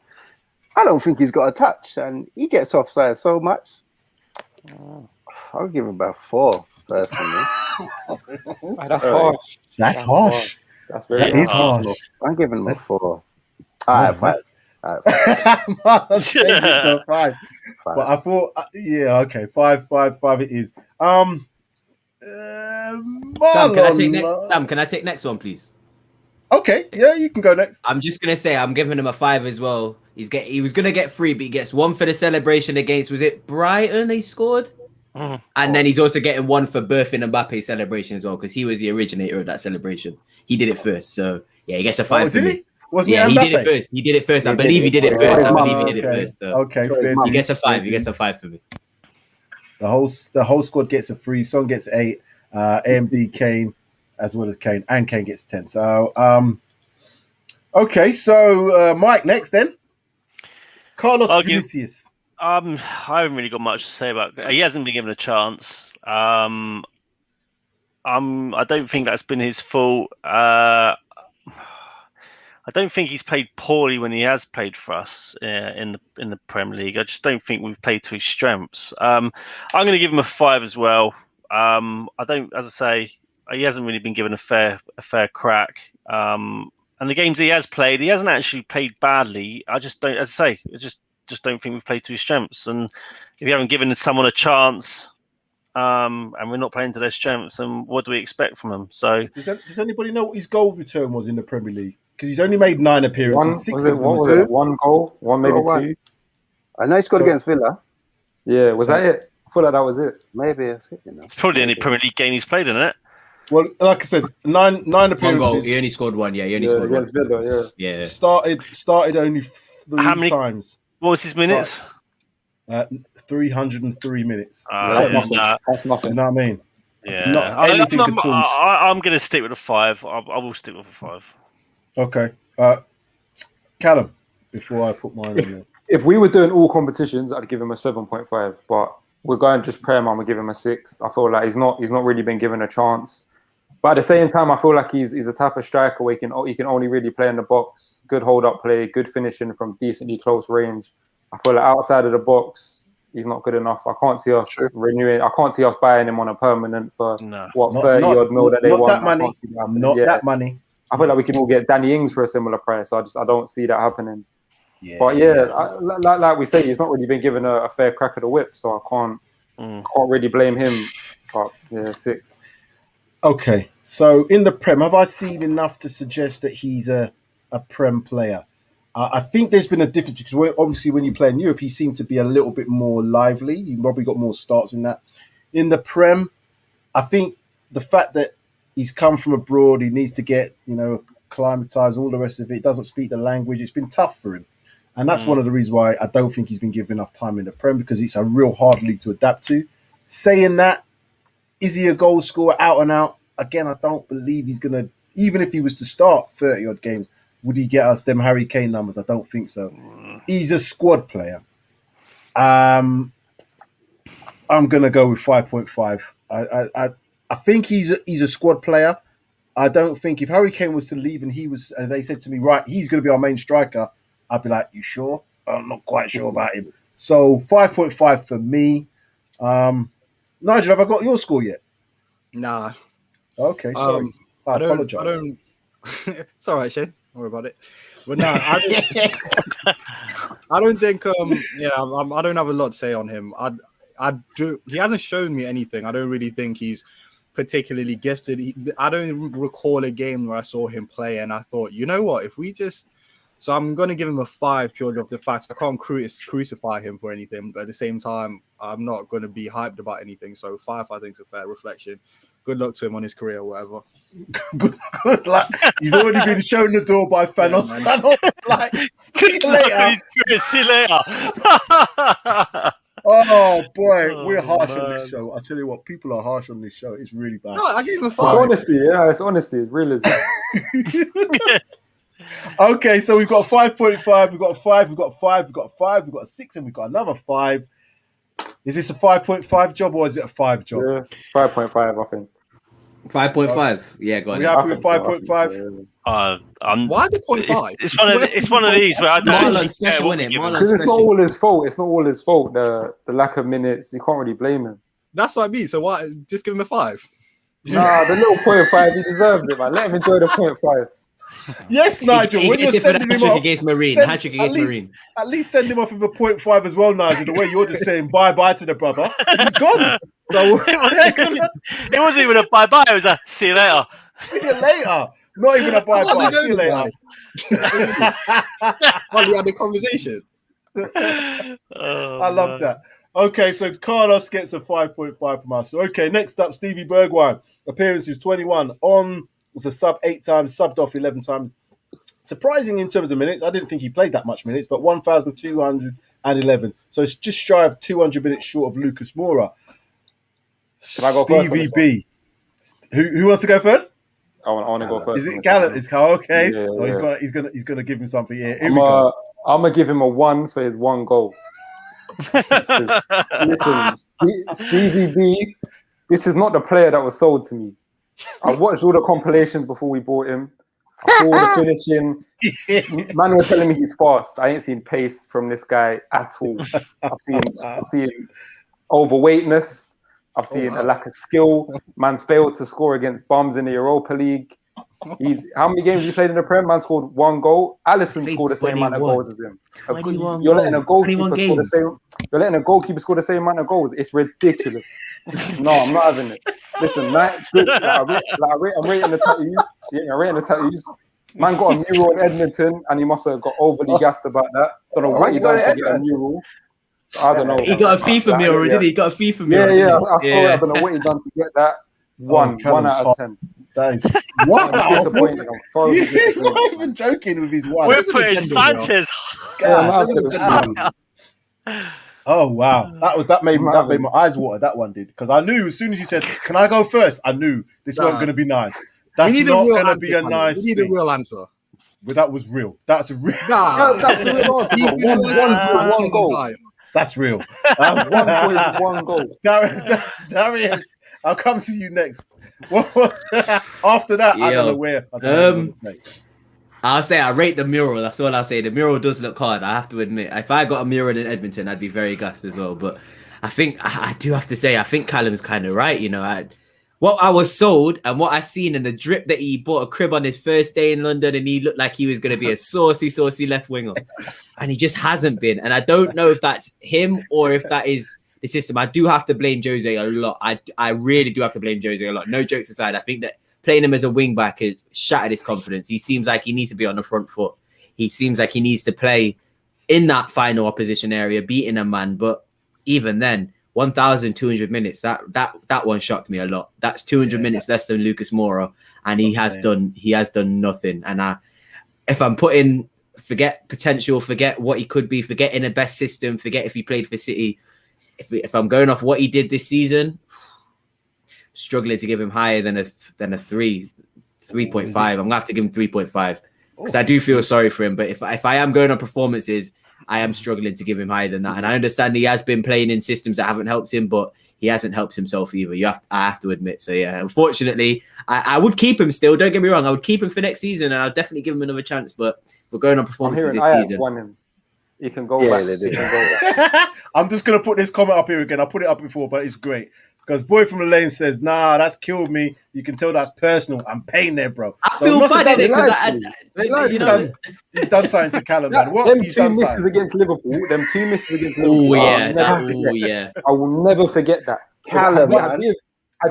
I don't think he's got a touch. And he gets offside so much. I'll give him about 4, personally. That's harsh. That's harsh. That's very harsh. I'm giving him a 4. All right, 5. Change it to 5. But I thought, okay, 5 it is. Sam, can I take next one, please? Okay, yeah, you can go next. I'm just gonna say I'm giving him a 5 as well. He was gonna get 3, but he gets 1 for the celebration against, was it Brighton he scored? And then he's also getting 1 for birthing Mbappe's celebration as well, because he was the originator of that celebration. He did it first, so yeah, he gets a 5 for me. He did it first. He did it first. I believe he did it first. So okay, he gets a 5. He gets a 5 for me. The whole squad gets a 3. Son gets 8. AMD, Kane, as well as Kane, and Kane gets 10. So, okay. So, Mike, next then. Carlos Vinicius. I haven't really got much to say about. He hasn't been given a chance. I don't think that's been his fault. I don't think he's played poorly when he has played for us in the Premier League. I just don't think we've played to his strengths. I'm going to give him a 5 as well. As I say, he hasn't really been given a fair crack. And the games he has played, he hasn't actually played badly. I just don't, as I say, I just don't think we've played to his strengths. And if you haven't given someone a chance, and we're not playing to their strengths, then what do we expect from them? So, does anybody know what his goal return was in the Premier League? Because he's only made 9 appearances. One goal, one maybe two. I know he scored against Villa. Yeah, was that it? I feel like that was it. Maybe I think, it's probably the only Premier League game he's played, isn't it? Well, like I said, 9 appearances. One goal. He only scored one. Yeah, he only scored one. Villa, yeah. Started only 3 times. What was his minutes? 303 minutes. That's nothing. You know what I mean? Yeah. It's not anything at all. I'm going to stick with a 5. I will stick with a 5. Okay. Callum, before I put mine in there. If we were doing all competitions, I'd give him a 7.5. But we're going just Prem, I'm going to give him a 6. I feel like he's not really been given a chance. But at the same time, I feel like he's a type of striker where he can only really play in the box. Good hold-up play, good finishing from decently close range. I feel like outside of the box, he's not good enough. I can't see us renewing. I can't see us buying him on a permanent for 30-odd mil that they want. Not that money. I feel like we can all get Danny Ings for a similar price. I don't see that happening. Yeah. But like we say, he's not really been given a fair crack of the whip, so I can't really blame him. But yeah, 6. Okay, so in the Prem, have I seen enough to suggest that he's a Prem player? I think there's been a difference because obviously when you play in Europe, he seemed to be a little bit more lively. You probably got more starts in that. In the Prem, I think the fact that he's come from abroad, he needs to get, acclimatized, all the rest of it, doesn't speak the language. It's been tough for him. And that's one of the reasons why I don't think he's been given enough time in the Prem, because it's a real hard league to adapt to. Saying that, is he a goal scorer out and out? Again, I don't believe he's going to, even if he was to start 30-odd games, would he get us them Harry Kane numbers? I don't think so. He's a squad player. I'm going to go with 5.5. I think he's a squad player. I don't think if Harry Kane was to leave and they said to me, right, he's going to be our main striker, I'd be like, you sure? I'm not quite sure about him. So 5.5 for me. Nigel, have I got your score yet? Nah. Okay, sorry. I apologize. It's all right, Shane. Don't worry about it. But no, I don't think. I don't have a lot to say on him. He hasn't shown me anything. I don't really think he's particularly gifted. I don't recall a game where I saw him play and I thought, you know what? If we just, so I'm going to give him a 5 purely off the fact I can't crucify him for anything. But at the same time, I'm not going to be hyped about anything. So 5, I think, is a fair reflection. Good luck to him on his career, or whatever. Good luck. He's already been shown the door by Thanos. Like, see you later. See you later. Oh boy, we're harsh on this show. I tell you what, people are harsh on this show. It's really bad. No, I gave him a 5. It's honesty, it's honesty, it's realism. Okay, so we've got 5.5, we've got a 5, we've got a 5, we've got a 5, we've got a 6, and we've got another 5. Is this a 5.5 job or is it a 5 job? Yeah, 5.5, I think. 5.5. Yeah, go on. We happy with 5.5? Why the 0.5? It's one of these where I don't. Marlon special, isn't it? Because it's not all his fault. It's not all his fault. The lack of minutes. You can't really blame him. That's what I mean. So why? Just give him a 5. Nah, the little 0.5, he deserves it, man. Let him enjoy the 0.5. Yes, Nigel. When you're sending him off against Marine, at least send him off with a 0.5 as well, Nigel. The way you're just saying bye to the brother, he's gone. So it wasn't even a bye. It was a see you later. See you later. Not even a bye. See you later. While we had the conversation. I love that. Okay, so Carlos gets a 5.5 from us. So, okay, next up, Stevie Berguan. Appearances 21 on. Was a sub 8 times, subbed off 11 times. Surprising in terms of minutes. I didn't think he played that much minutes, but 1,211. So it's just shy of 200 minutes short of Lucas Moura. Can I go Stevie B. Who wants to go first? I want to go first. Is it Gareth? It's Carl. Okay. Yeah, so he's gonna give him something here. I'm gonna give him a 1 for his 1 goal. Listen, Stevie B. This is not the player that was sold to me. I watched all the compilations before we bought him. I saw the finishing. Man was telling me he's fast. I ain't seen pace from this guy at all. I've seen overweightness. I've seen a lack of skill. Man's failed to score against bums in the Europa League. How many games he played in the Prem? Man scored 1 goal. Alisson scored the same amount of goals as him. You're letting a goalkeeper score the same. You're letting a goalkeeper score the same amount of goals. It's ridiculous. No, I'm not having it. Listen, man, I'm rating the tattoos. Yeah, I'm rating the tattoos. Man got a mural in Edmonton, and he must have got overly gassed about that. Don't know what he done to get a mural. I don't know. He got a FIFA mural, didn't he? He got a FIFA mural. Yeah, I saw it. I don't know what he done to get that. One out of 10. That is wow. Disappointing. I'm thoroughly disappointed. He's not even joking with his one. We're putting Sanchez. Oh wow, that made my eyes water. That one did, because I knew as soon as you said, "Can I go first?" I knew this wasn't going to be nice. That's not going to be a nice. We need a real answer. But that was real. That's real. That's the real answer. One goal. That's real. 1 goal. Darius, I'll come to you next. After that, I don't know where. I'll say I rate the mural. That's all I'll say. The mural does look hard, I have to admit. If I got a mural in Edmonton, I'd be very gassed as well. But I think I do have to say, I think Callum's kind of right. You know, what I was sold and what I seen in the drip that he bought a crib on his first day in London, and he looked like he was going to be a saucy left winger, and he just hasn't been. And I don't know if that's him or if that is the system. I do have to blame Jose a lot. I really do have to blame Jose a lot. No jokes aside, I think that playing him as a wing back has shattered his confidence. He seems like he needs to be on the front foot. He seems like he needs to play in that final opposition area, beating a man. But even then, 1,200 minutes. That one shocked me a lot. That's 200 minutes less than Lucas Moura, and he has done nothing. And if I'm forget potential, forget what he could be, forget in the best system, forget if he played for City. If I'm going off what he did this season, struggling to give him higher than a 3.5. I'm gonna have to give him 3.5 because I do feel sorry for him. But if I am going on performances, I am struggling to give him higher than that. And I understand he has been playing in systems that haven't helped him, but he hasn't helped himself either. I have to admit. So yeah, unfortunately, I would keep him still. Don't get me wrong. I would keep him for next season, and I'll definitely give him another chance. But if we're going on performances this season, he can go back. I'm just gonna put this comment up here again. I put it up before, but it's great. Because Boy from the Lane says, "Nah, that's killed me. You can tell that's personal. I'm pain there, bro." I feel bad in it because he's done something to Callum, man. What? Them two misses against Liverpool. I will never forget that. Callum, had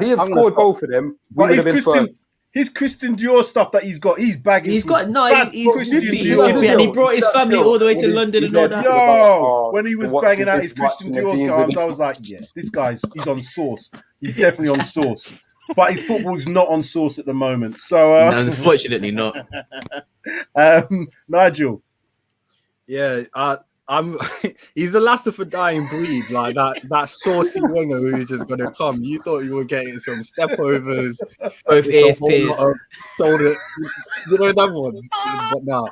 he scored both of them, we would have been first. His Christian Dior stuff that he's bagging. He's drippy, and he brought his family all the way to London and all that. Yo, when he was banging out his Christian Dior cards, I was like, yeah, he's on sauce. He's definitely on sauce. But his football's not on sauce at the moment. So unfortunately not. Nigel. Yeah, he's the last of a dying breed, like that saucy winger who's just gonna come. You thought you were getting some step overs, both ears pierced, shoulder, you know that ones, but nah.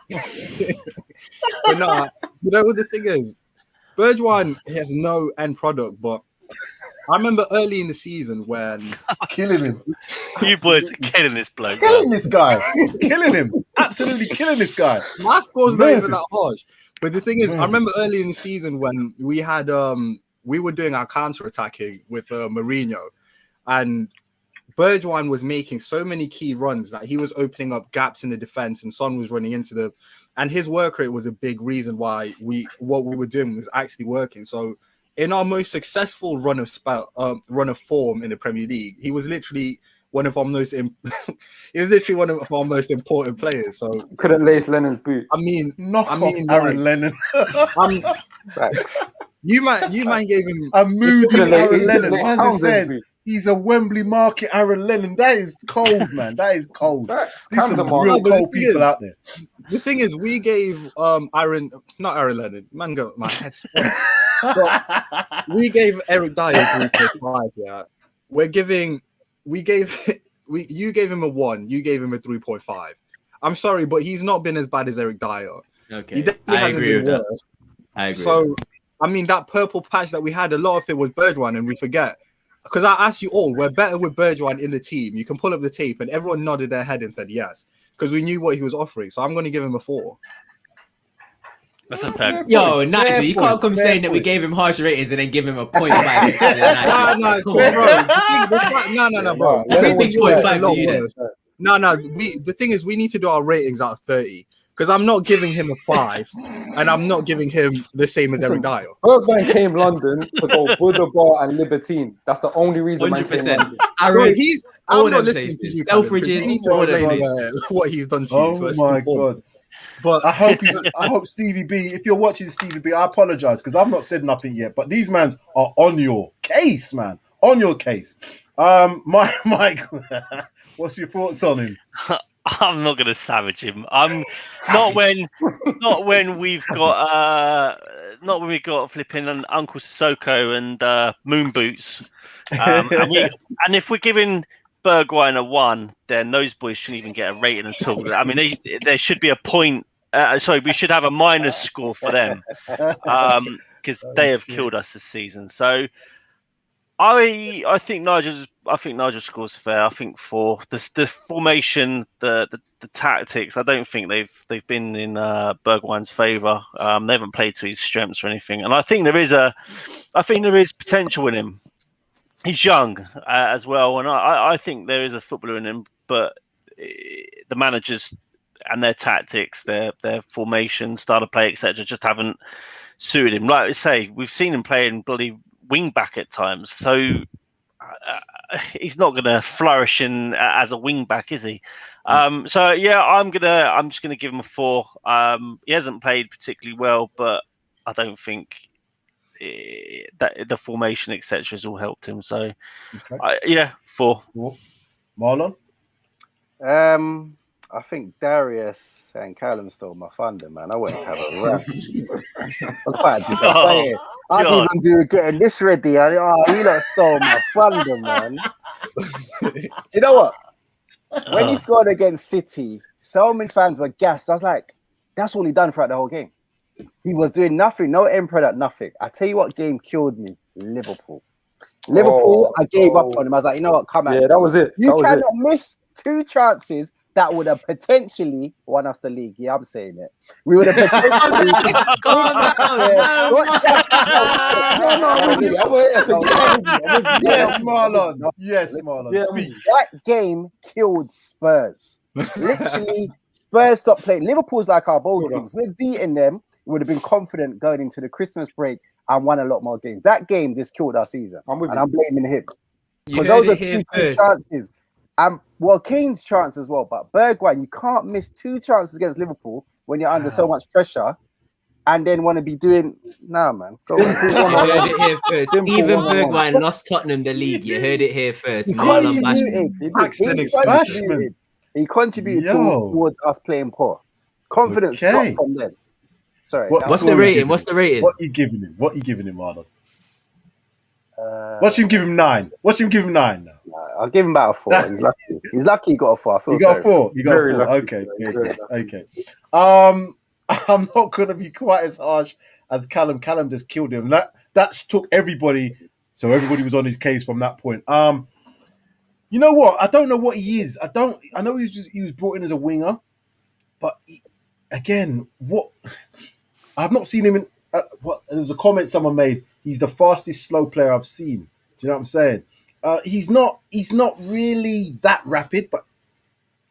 But nah, you know what the thing is, Berguan has no end product, but I remember early in the season when killing him. You boys are killing this bloke. Killing this guy. Killing him. Absolutely killing this guy. My score's not even that harsh. But the thing is, I remember early in the season when we had we were doing our counter attacking with Mourinho, and Berguan was making so many key runs that he was opening up gaps in the defense, and Son was running into and his work rate was a big reason why what we were doing was actually working. So in our most successful run of form in the Premier League, he was literally one of our most important players. So couldn't lace Lennon's boots. Aaron Lennon. You man gave him a movie Aaron Lennon. As I said, he's a Wembley Market Aaron Lennon. That is cold, man. That is cold. There's some real cold people out there. The thing is, we gave not Aaron Lennon. Man, got my head. We gave Eric Dyer 3.5. Yeah, you gave him a 1, you gave him a 3.5. I'm sorry, but he's not been as bad as Eric Dyer. Okay, he definitely hasn't been worse. I agree. So, I mean, that purple patch that we had, a lot of it was Berguan, and we forget. Because I asked you all, we're better with Berguan in the team. You can pull up the tape, and everyone nodded their head and said yes, because we knew what he was offering. So I'm going to give him a 4. That's a fair. Yo, Nigel, you can't come fair saying that we point. gave him harsh ratings and then give him a 0.5. No, Come bro. on. No, bro. That's The a thing big is, you're 0.5 getting a lot to you then. worse. No. The thing is, we need to do our ratings out of 30 because I'm not giving him a 5, and I'm not giving him the same as Eric Dyer. Bergwijn came London to go Buddha Bar and Libertine. That's the only reason man came 100%. London. Bro, I'm all not them listening to places. you, Callum, 'cause you Selfridges, need to all them explain places. what he's done to you. Oh first my and foremost. God. But I hope Stevie B, if you're watching Stevie B, I apologize because I've not said nothing yet. But these mans are on your case, man. On your case. Mike, what's your thoughts on him? I'm not going to savage him. I'm not when we've got flipping and Uncle Sissoko and Moon Boots. And if we're giving Bergwijn a 1, then those boys shouldn't even get a rating at all. I mean, there should be a point. We should have a minus score for them because they have killed us this season. So I think Nigel scores fair. I think for the formation, the tactics, I don't think they've been in Bergwijn's favour. They haven't played to his strengths or anything, and I think there is potential in him. He's young as well, and I think there is a footballer in him, but the managers and their tactics, their formation, style of play, etc., just haven't suited him. Like I say, we've seen him playing bloody wing back at times, so he's not going to flourish as a wing back, is he? So yeah, I'm just gonna give him a 4. He hasn't played particularly well, but I don't think that the formation, etc., has all helped him. So Okay. 4. Marlon? I think Darius and Callum stole my thunder, man. I went to have a run. I'm quite disappointed. I didn't even do getting this ready. You lot stole my thunder, man. Do you know what? When he scored against City, so many fans were gassed. I was like, that's all he done throughout the whole game. He was doing nothing, no end product, nothing. I tell you what game killed me, Liverpool. I gave up on him. I was like, you know what, come on. Yeah, that was it. You cannot miss 2 chances that would have potentially won us the league. Yeah, I'm saying it. We would have potentially. Yes, Marlon. Yes, Marlon. Speak. That game killed Spurs. Literally, Spurs stopped playing. Liverpool's like our bowl teams. We're beating them. We would have been confident going into the Christmas break and won a lot more games. That game just killed our season. I'm blaming him. Because those are 2 good chances. Kane's chance as well, but Bergwijn, you can't miss 2 chances against Liverpool when you're under so much pressure and then want to be doing man. You heard it here first. Even Bergwijn lost Tottenham the league. You heard it here first. He contributed towards us playing poor. Confidence dropped from them. Sorry. What's the rating? What are you giving him? Marlon? Watch him give him 9. Now. I'll give him about a 4. He's lucky. He's lucky he got a 4. You got a 4. Okay. I'm not gonna be quite as harsh as Callum. Callum just killed him. That took everybody. So everybody was on his case from that point. You know what? I don't know what he is. I know he was brought in as a winger, but I've not seen him in. There was a comment someone made. He's the fastest slow player I've seen. Do you know what I'm saying? He's not really that rapid, but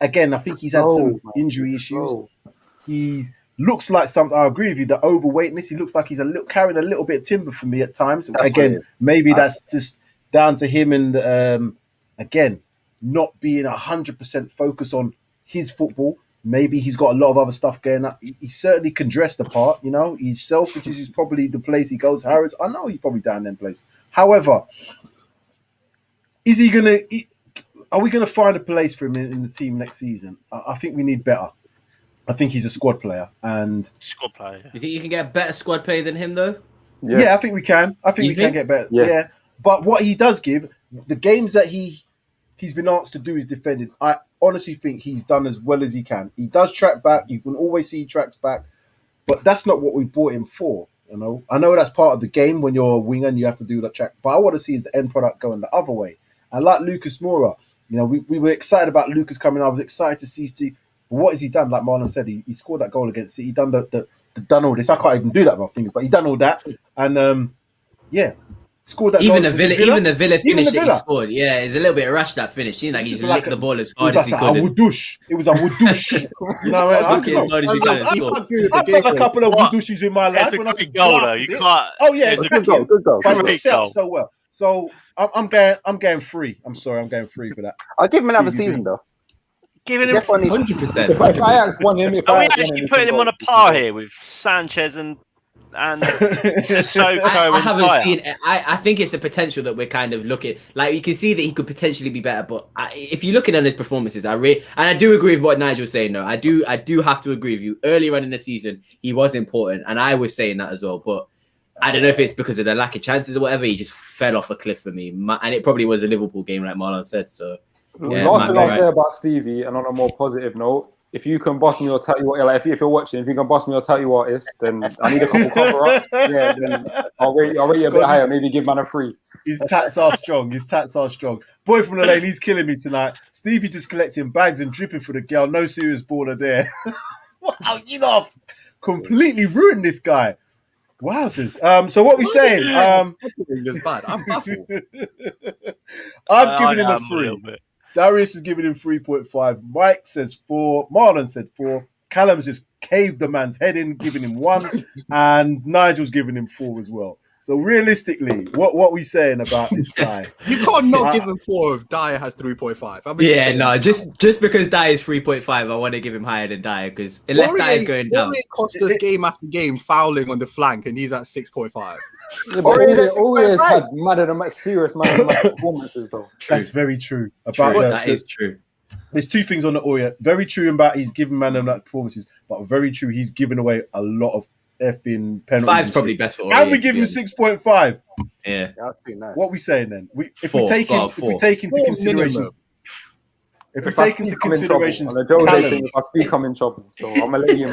again, I think he's had some injury issues. He looks like something. I agree with you. The overweightness. He looks like he's carrying a little bit of timber for me at times. Maybe that's just down to him and not being 100% focused on his football. Maybe he's got a lot of other stuff going on. He certainly can dress the part, you know. He's selfish. This is probably the place he goes. Harrods, I know he's probably down in place. However, are we gonna find a place for him in the team next season? I think we need better. I think he's a squad player. You think you can get a better squad player than him, though? Yes. Yeah, I think we can. We can get better. Yes. Yeah, but what he does give, the games that he's been asked to do is defending. I honestly think he's done as well as he can. He does track back. You can always see he tracks back, but that's not what we bought him for. You know, I know that's part of the game when you're a winger and you have to do that track. But I want to see is the end product going the other way. And like Lucas Moura, you know, we were excited about Lucas coming. I was excited to see Steve. But what has he done? Like Marlon said, he scored that goal against City. He done the done all this. I can't even do that with my fingers, but he done all that, and scored that. Even goal. the Villa finish that he scored, it's a little bit rushed. That finish, he just licked the ball as hard as he could. It was a wudoosh. You know, I've done a couple of wudooshes in my life. It's a great goal, though. You can't. Oh yeah, it's a good goal. Good goal. But it was set up so well. So I'm going free. I'm sorry, I'm going free for that. I'll give him another season though. Giving him 100%. If Ajax won him, are we actually putting him on a par here with Sanchez and Sissoko? I haven't seen. I think it's a potential that we're kind of looking. Like you can see that he could potentially be better, but if you're looking at his performances, I do agree with what Nigel was saying. No, I do have to agree with you. Earlier on in the season, he was important, and I was saying that as well. But I don't know if it's because of the lack of chances or whatever. He just fell off a cliff for me, and it probably was a Liverpool game, like Marlon said. So. Last thing I'll say about Stevie, and on a more positive note, if you can boss me or tell you what, like if you're watching, if you can boss me or tell you artist, then I need a couple cover-ups. Yeah, then I'll rate you a bit higher. Maybe give man a free. His tats are strong. Boy from the lane, he's killing me tonight. Stevie just collecting bags and dripping for the girl. No serious baller there. Wow, you know, completely ruined this guy. Wowzers. So what we saying? It's bad. I'm baffled. I've given him a 3. Darius is giving him 3.5. Mike says 4. Marlon said 4. Callum's just caved the man's head in, giving him 1. And Nigel's giving him 4 as well. So realistically, what we saying about this guy? You can't not give him 4 if Dyer has 3.5. Just because Dyer is 3.5, I want to give him higher than Dyer because unless Dyer's going down. It cost us game after game fouling on the flank, and he's at 6.5. Yeah, but always had serious performances though. True. That's very true. That is true. There's 2 things on the Aurier. Very true about he's giving man of that performances, but very true he's given away a lot of effing penalties. 5's probably best for Aurier. And we give him 6.5. Yeah. That's pretty nice. What are we saying then? If we take into consideration. If we take into consideration, on the Joe thing, if I speak, I'm in trouble. So I'm gonna let you,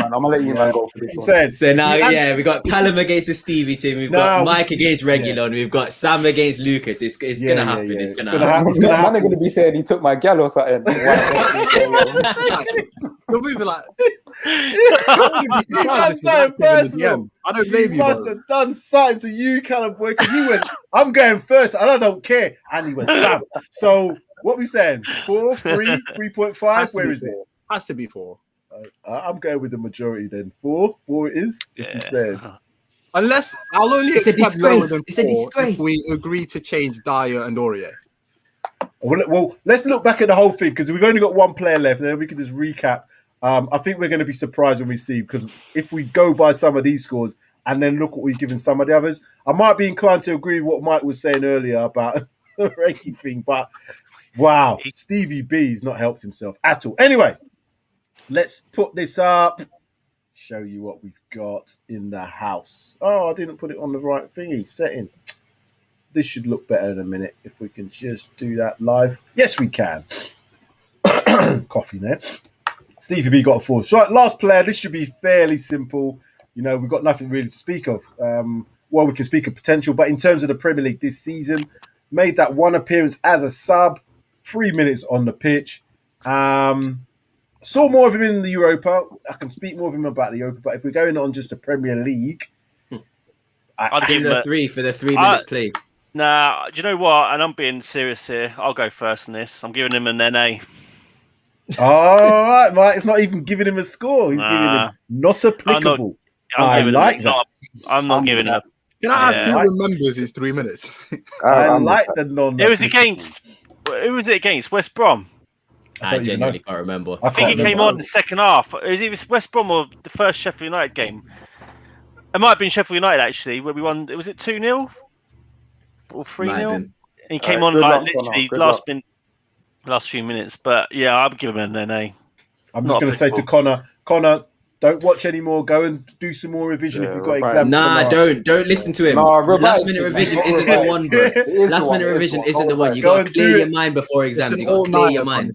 man. Go for this one. So now, we got Callum against the Stevie team. We've got Mike against Regulon. We've got Sam against Lucas. It's gonna happen. It's gonna happen. Man are gonna be saying he took my gal or something. You're moving like I don't blame you. He must have done something to you, Callum boy, because he went, I'm going first and I don't care. And he went, bam. So what we saying? 4, 3, 3.5? Where is it? Has to be 4. I'm going with the majority then. 4 it is. If you said. Unless I'll only accept lower than 4 if we agree to change Dyer and Aurier. Well, let's look back at the whole thing because we've only got 1 player left, and then we can just recap. I think we're going to be surprised when we see, because if we go by some of these scores and then look what we've given some of the others, I might be inclined to agree with what Mike was saying earlier about the ranking thing. But wow, Stevie B's not helped himself at all. Anyway, let's put this up. Show you what we've got in the house. Oh, I didn't put it on the right thingy setting. This should look better in a minute if we can just do that live. Yes, we can. Coffee there. Stevie B got a 4. So last player, this should be fairly simple. You know, we've got nothing really to speak of. Well, we can speak of potential, but in terms of the Premier League this season, made that 1 appearance as a sub, 3 minutes on the pitch. Saw more of him in the Europa. I can speak more of him about the Europa, but if we're going on just the Premier League, I'll give him a 3 for the 3 minutes played. Nah, do you know what? And I'm being serious here. I'll go first on this. I'm giving him an NA. All right, Mike. It's not even giving him a score. He's giving him not applicable. I like that. I'm not giving him. Can I ask who remembers his 3 minutes? I like the non. It was against. Who was it against? West Brom. I genuinely can't remember. I think he came on in the second half. It was West Brom or the first Sheffield United game. It might have been Sheffield United actually, where we won. Was it 2-0 or 3-0? And he came on like literally last few minutes. But yeah, I'm giving him an NA. I'm just going to say to Connor, don't watch anymore. Go and do some more revision if you've got exams. Nah, don't listen to him. Last minute revision isn't the one, bro. Last minute revision isn't the one. You got to clear your mind before exams. You got to clear your mind.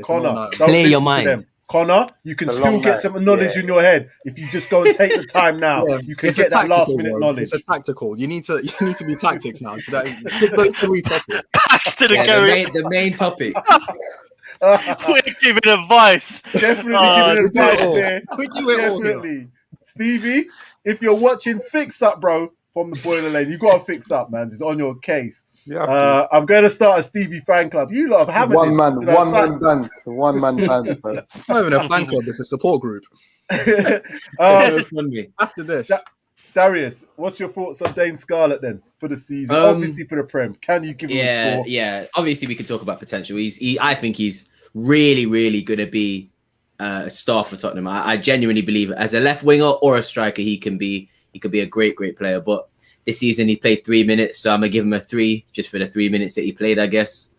Connor, clear your mind. Connor, you can still get some knowledge in your head if you just go and take the time now. You can get that last minute knowledge. It's a tactical. You need to be tactics now. Pick those 3 topics. The main topic. We're giving advice. Definitely giving advice there. We do it all. Definitely. Stevie, if you're watching, fix up, bro, from the boiler lane. You got to fix up, man. It's on your case. Yeah, I'm going to start a Stevie fan club. You lot have hammered one it. man band. It's not even a fan club, it's a support group. After this. Darius, what's your thoughts on Dane Scarlett then for the season? Obviously for the Prem. Can you give him a score? Yeah. Obviously, we can talk about potential. I think he's really, really going to be a star for Tottenham. I genuinely believe as a left winger or a striker, he could be a great player. But this season he played 3 minutes, so I'm gonna give him a 3 just for the 3 minutes that he played. I guess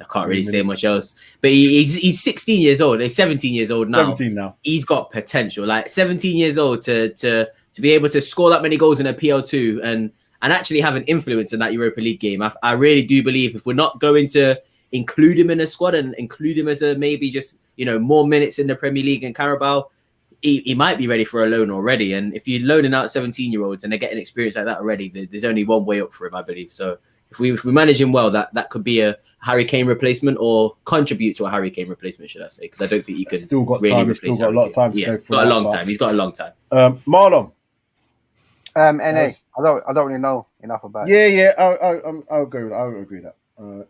I can't really say much else. But he's 16 years old. He's 17 years old now. 17 now. He's got potential. Like 17 years old to be able to score that many goals in a PL2 and actually have an influence in that Europa League game. I really do believe if we're not going to include him in the squad and include him as a maybe just more minutes in the Premier League and Carabao, he might be ready for a loan already. And if you're loaning out 17-year-olds and they're getting experience like that already, there's only one way up for him, I believe. So if we manage him well, that could be a Harry Kane replacement or contribute to a Harry Kane replacement, should I say? Because I don't think you can. Still got time. Still got a lot of time to go through. Got a long time. He's got a long time. Marlon. NA. I don't really know enough about. Yeah. I'll go. I'll agree with that.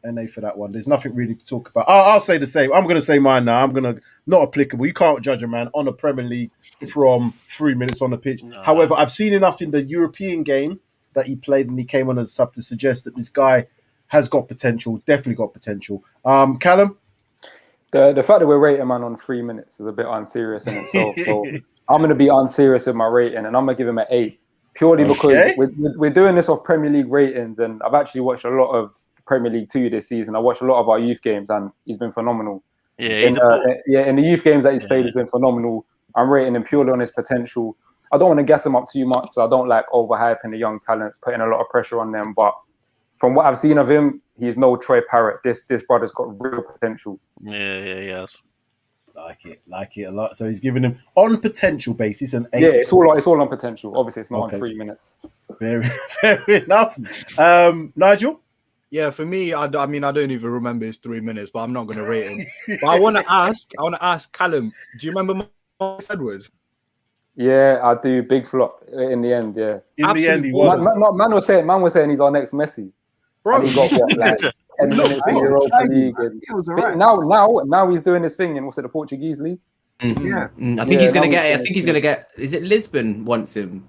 NA for that one. There's nothing really to talk about. I'll say the same. I'm going to say mine now. I'm going to not applicable. You can't judge a man on a Premier League from 3 minutes on the pitch. No. However, I've seen enough in the European game that he played and he came on as a sub to suggest that this guy has got potential. Definitely got potential. Callum. The fact that we're rating a man on 3 minutes is a bit unserious in itself. So I'm going to be unserious with my rating and I'm going to give him an 8 purely because we're doing this off Premier League ratings and I've actually watched a lot of Premier League 2 this season. I watched a lot of our youth games and he's been phenomenal. In the youth games that he's played, he's been phenomenal. I'm rating him purely on his potential. I don't want to gas him up too much, so I don't like overhyping the young talents, putting a lot of pressure on them. But from what I've seen of him, he's no Troy Parrott. This brother's got real potential. Yeah. Like it a lot. So he's giving him on potential basis an 8. Yeah, it's all on potential. Obviously, it's not on 3 minutes. Fair enough. Nigel. Yeah, for me, I mean, I don't even remember his 3 minutes, but I'm not going to rate him. But I want to ask Callum, do you remember Marcus Edwards? Yeah, I do. Big flop in the end, yeah. In the end, he was. Man was saying he's our next Messi. Bro, and he got what, like 10 minutes in the Europa League. And now he's doing his thing in, what's it, the Portuguese league? Mm-hmm. Yeah. I think he's going to get, is it Lisbon wants him?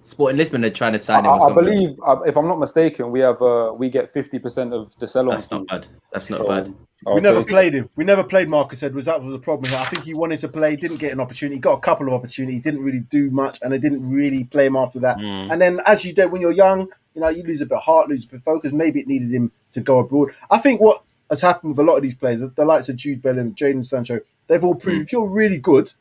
Sporting Lisbon are trying to sign him. I believe, if I'm not mistaken, we get 50% of the sell-on. That's not bad. That's not bad. We never played him. We never played Marcus Edwards. That was the problem. I think he wanted to play, didn't get an opportunity. He got a couple of opportunities, didn't really do much, and they didn't really play him after that. And then, as you do when you're young, you lose a bit of heart, lose a bit of focus. Maybe it needed him to go abroad. I think what has happened with a lot of these players, the likes of Jude Bellingham, Jadon Sancho, they've all proved if you're really good,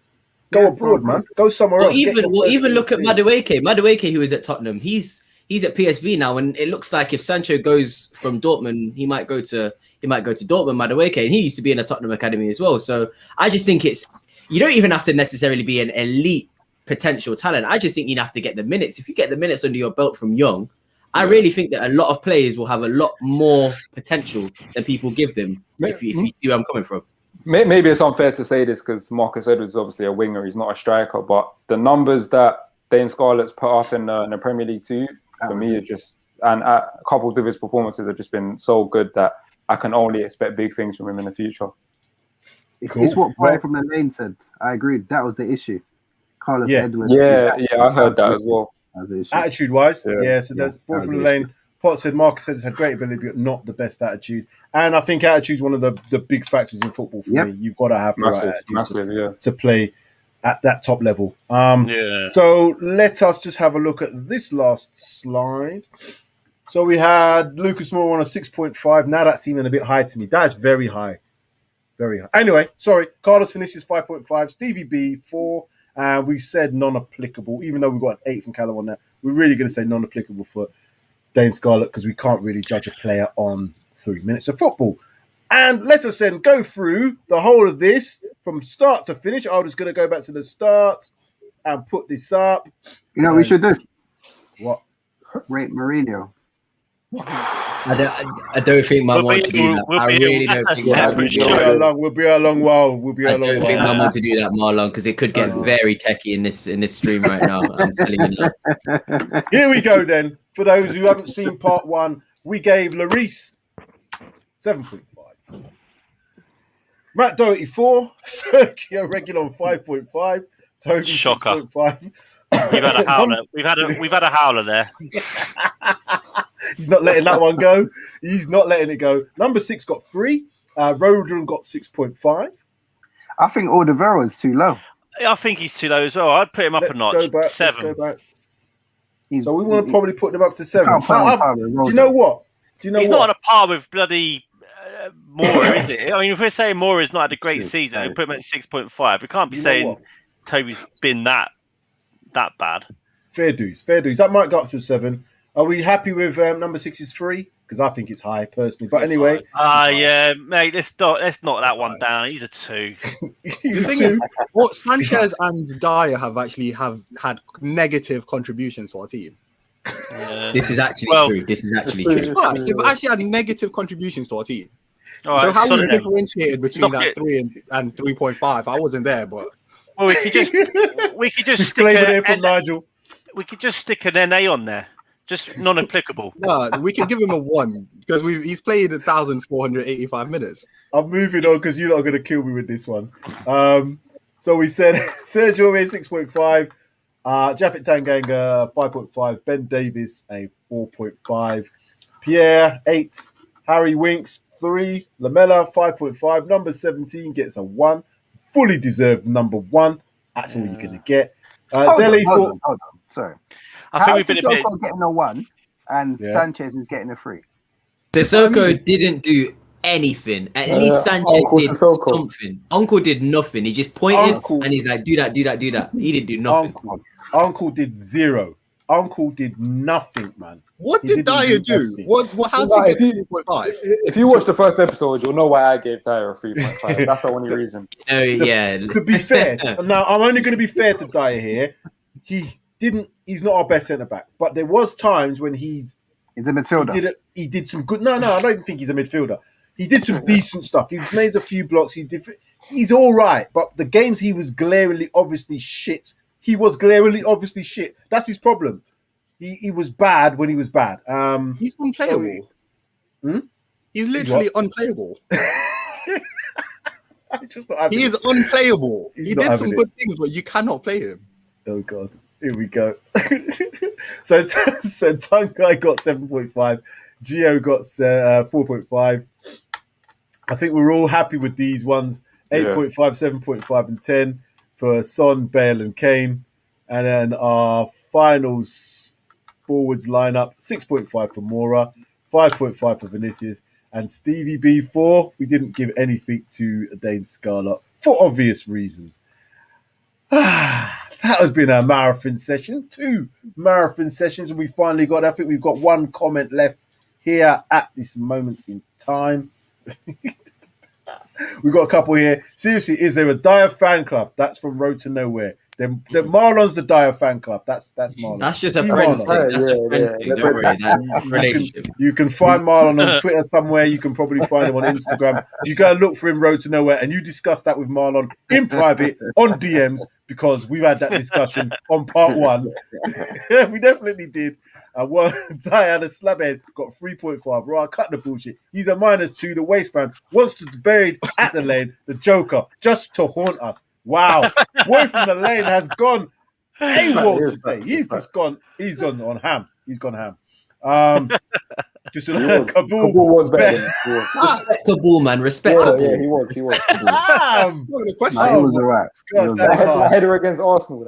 go abroad, man. Go somewhere else. Even look at Madueke. Madueke, who is at Tottenham, he's at PSV now, and it looks like if Sancho goes from Dortmund, he might go to Dortmund. Madueke, and he used to be in a Tottenham academy as well. So I just think you don't even have to necessarily be an elite potential talent. I just think you have to get the minutes. If you get the minutes under your belt from young, I really think that a lot of players will have a lot more potential than people give them. If you see where I'm coming from. Maybe it's unfair to say this because Marcus Edwards is obviously a winger. He's not a striker, but the numbers that Dane Scarlett's put up in the Premier League 2, for me, is just, and coupled with his performances, have just been so good that I can only expect big things from him in the future. It's what Brian from the lane said. I agreed. That was the issue. Carlos Edwards. Yeah, I heard that as well. Attitude-wise, so there's boy from the lane. Pot said Marcus Edwards had great ability, but not the best attitude. And I think attitude is one of the big factors in football for me. You've got to have the right attitude to play at that top level. So let us just have a look at this last slide. So we had Lucas Moore on a 6.5. Now that's even a bit high to me. That's very high. Very high. Anyway, sorry. Carlos finishes 5.5. Stevie B, 4. We said non-applicable, even though we've got an 8 from Callum on that. We're really going to say non-applicable for Dane Scarlett because we can't really judge a player on 3 minutes of football. And let us then go through the whole of this from start to finish. I'm just going to go back to the start and put this up. You know what we should do? What? Rate Mourinho. I don't think man wants to do that. I really don't think man We'll be here a long while. I don't think man wants to do that, Marlon, because it could get very techie in this stream right now. I'm telling you now. Here we go then. For those who haven't seen part 1, we gave Lloris 7.5. Matt Doherty 4, Sergio Reguilon 5.5, Toby 6.5. We've had a howler. We've had a howler there. He's not letting that one go. He's not letting it go. Number 6 got 3. Rodon got 6.5. I think Alderweireld is too low. I think he's too low as well. I'd put him up a notch. 7. Let's go back. So we want to probably put them up to 7. Do you know what? He's not on a par with bloody Moura, is it? I mean, if we're saying Moura's not had a great season, we put him at 6.5. We can't be saying Toby's been that bad. Fair dues. That might go up to a 7. Are we happy with number 6's 3? Because I think it's high personally. But anyway, yeah, mate. Let's knock that one down. He's a 2. He's a 2. What Sanchez and Dyer have had negative contributions to our team. This is actually true. This is actually true. They've actually had negative contributions to our team. All so right, how we differentiated between that 3 and 3.5? I wasn't there, but we could just disclaimer there from Nigel. We could just stick an NA on there, just non-applicable. No, we can give him a 1 because he's played 1,485 minutes. I'm moving on because you're not going to kill me with this one. So we said Sergio is 6.5. Japhet Tanganga 5.5, Ben Davis a 4.5, Pierre 8, Harry Winks 3, Lamella 5.5, number 17 gets a 1, fully deserved number 1. That's all you're gonna get. Dele, hold on. Sorry, I think we've been a bit getting a 1 and Sanchez is getting a 3. Sissoko didn't do anything. At least Sanchez did something. Uncle did nothing. He just pointed and he's like, do that. He didn't do nothing. Uncle did 0. Uncle did nothing, man. What did Dyer do? How did he get 3.5? If you watch the first episode, you'll know why I gave Dyer a 3.5. That's the only reason. Oh, yeah. To be fair, now I'm only going to be fair to Dyer here. He's not our best centre back, but there was times when he's a midfielder. He did some good. No, I don't think he's a midfielder. He did some decent stuff. He made a few blocks. He's all right, but the games he was glaringly obviously shit. That's his problem. He was bad when he was bad. He's unplayable. He's literally unplayable. He is unplayable. He did some good things, but you cannot play him. Oh God, here we go. so Tangai got 7.5, Gio got 4.5. I think we're all happy with these ones. 8.5, 7.5, and 10 for Son, Bale, and Kane. And then our finals forwards lineup, 6.5 for Moura, 5.5 for Vinicius, and Stevie B 4. We didn't give anything to Dane Scarlett for obvious reasons. That has been a marathon session. 2 marathon sessions, and we finally got, I think we've got 1 comment left here at this moment in time. We've got a couple here. Seriously, is there a Dyer fan club? That's from Road to Nowhere. Then Marlon's the Dyer fan club. That's Marlon. That's just a friend thing. That's a friend thing. Don't worry. That relationship. You can find Marlon on Twitter somewhere. You can probably find him on Instagram. You go and look for him, Road to Nowhere, and you discuss that with Marlon in private on DMs because we've had that discussion on part 1. We definitely did. Dyer, the slabhead, got 3.5. Right, cut the bullshit. He's a -2. The waistband wants to be buried at the lane. The Joker just to haunt us. Wow, Boy from the Lane has gone AWOL today. He's just gone. He's on ham. He's gone ham. Just Kabul was better. Respect Kabul, man. Respect Kabul. Yeah, he was. He was all right. That header against Arsenal.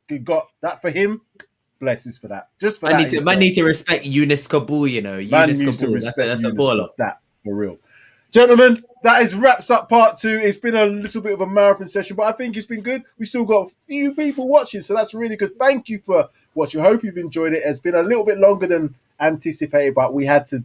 You got that for him. Blesses for that. Just for I that. need to respect Yunus Kabul. You know, Yunus Kabul. That's a baller. That for real. Gentlemen, that wraps up part 2. It's been a little bit of a marathon session, but I think it's been good. We still got a few people watching, so that's really good. Thank you for watching. I hope you've enjoyed it. It's been a little bit longer than anticipated, but we had to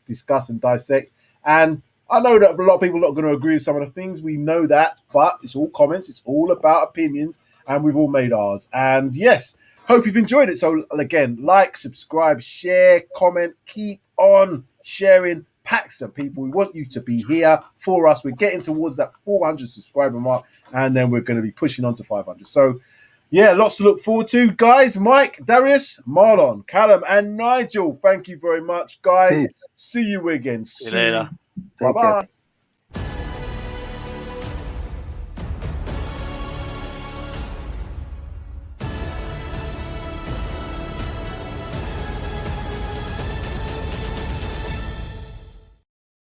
discuss and dissect. And I know that a lot of people are not going to agree with some of the things. We know that, but it's all comments. It's all about opinions, and we've all made ours. And yes, hope you've enjoyed it. So again, like, subscribe, share, comment, keep on sharing. Paxton, people, we want you to be here for us. We're getting towards that 400 subscriber mark, and then we're going to be pushing on to 500. So yeah, lots to look forward to, guys. Mike, Darius, Marlon, Callum, and Nigel, thank you very much, guys. Peace. See you again See you later. soon. Bye-bye.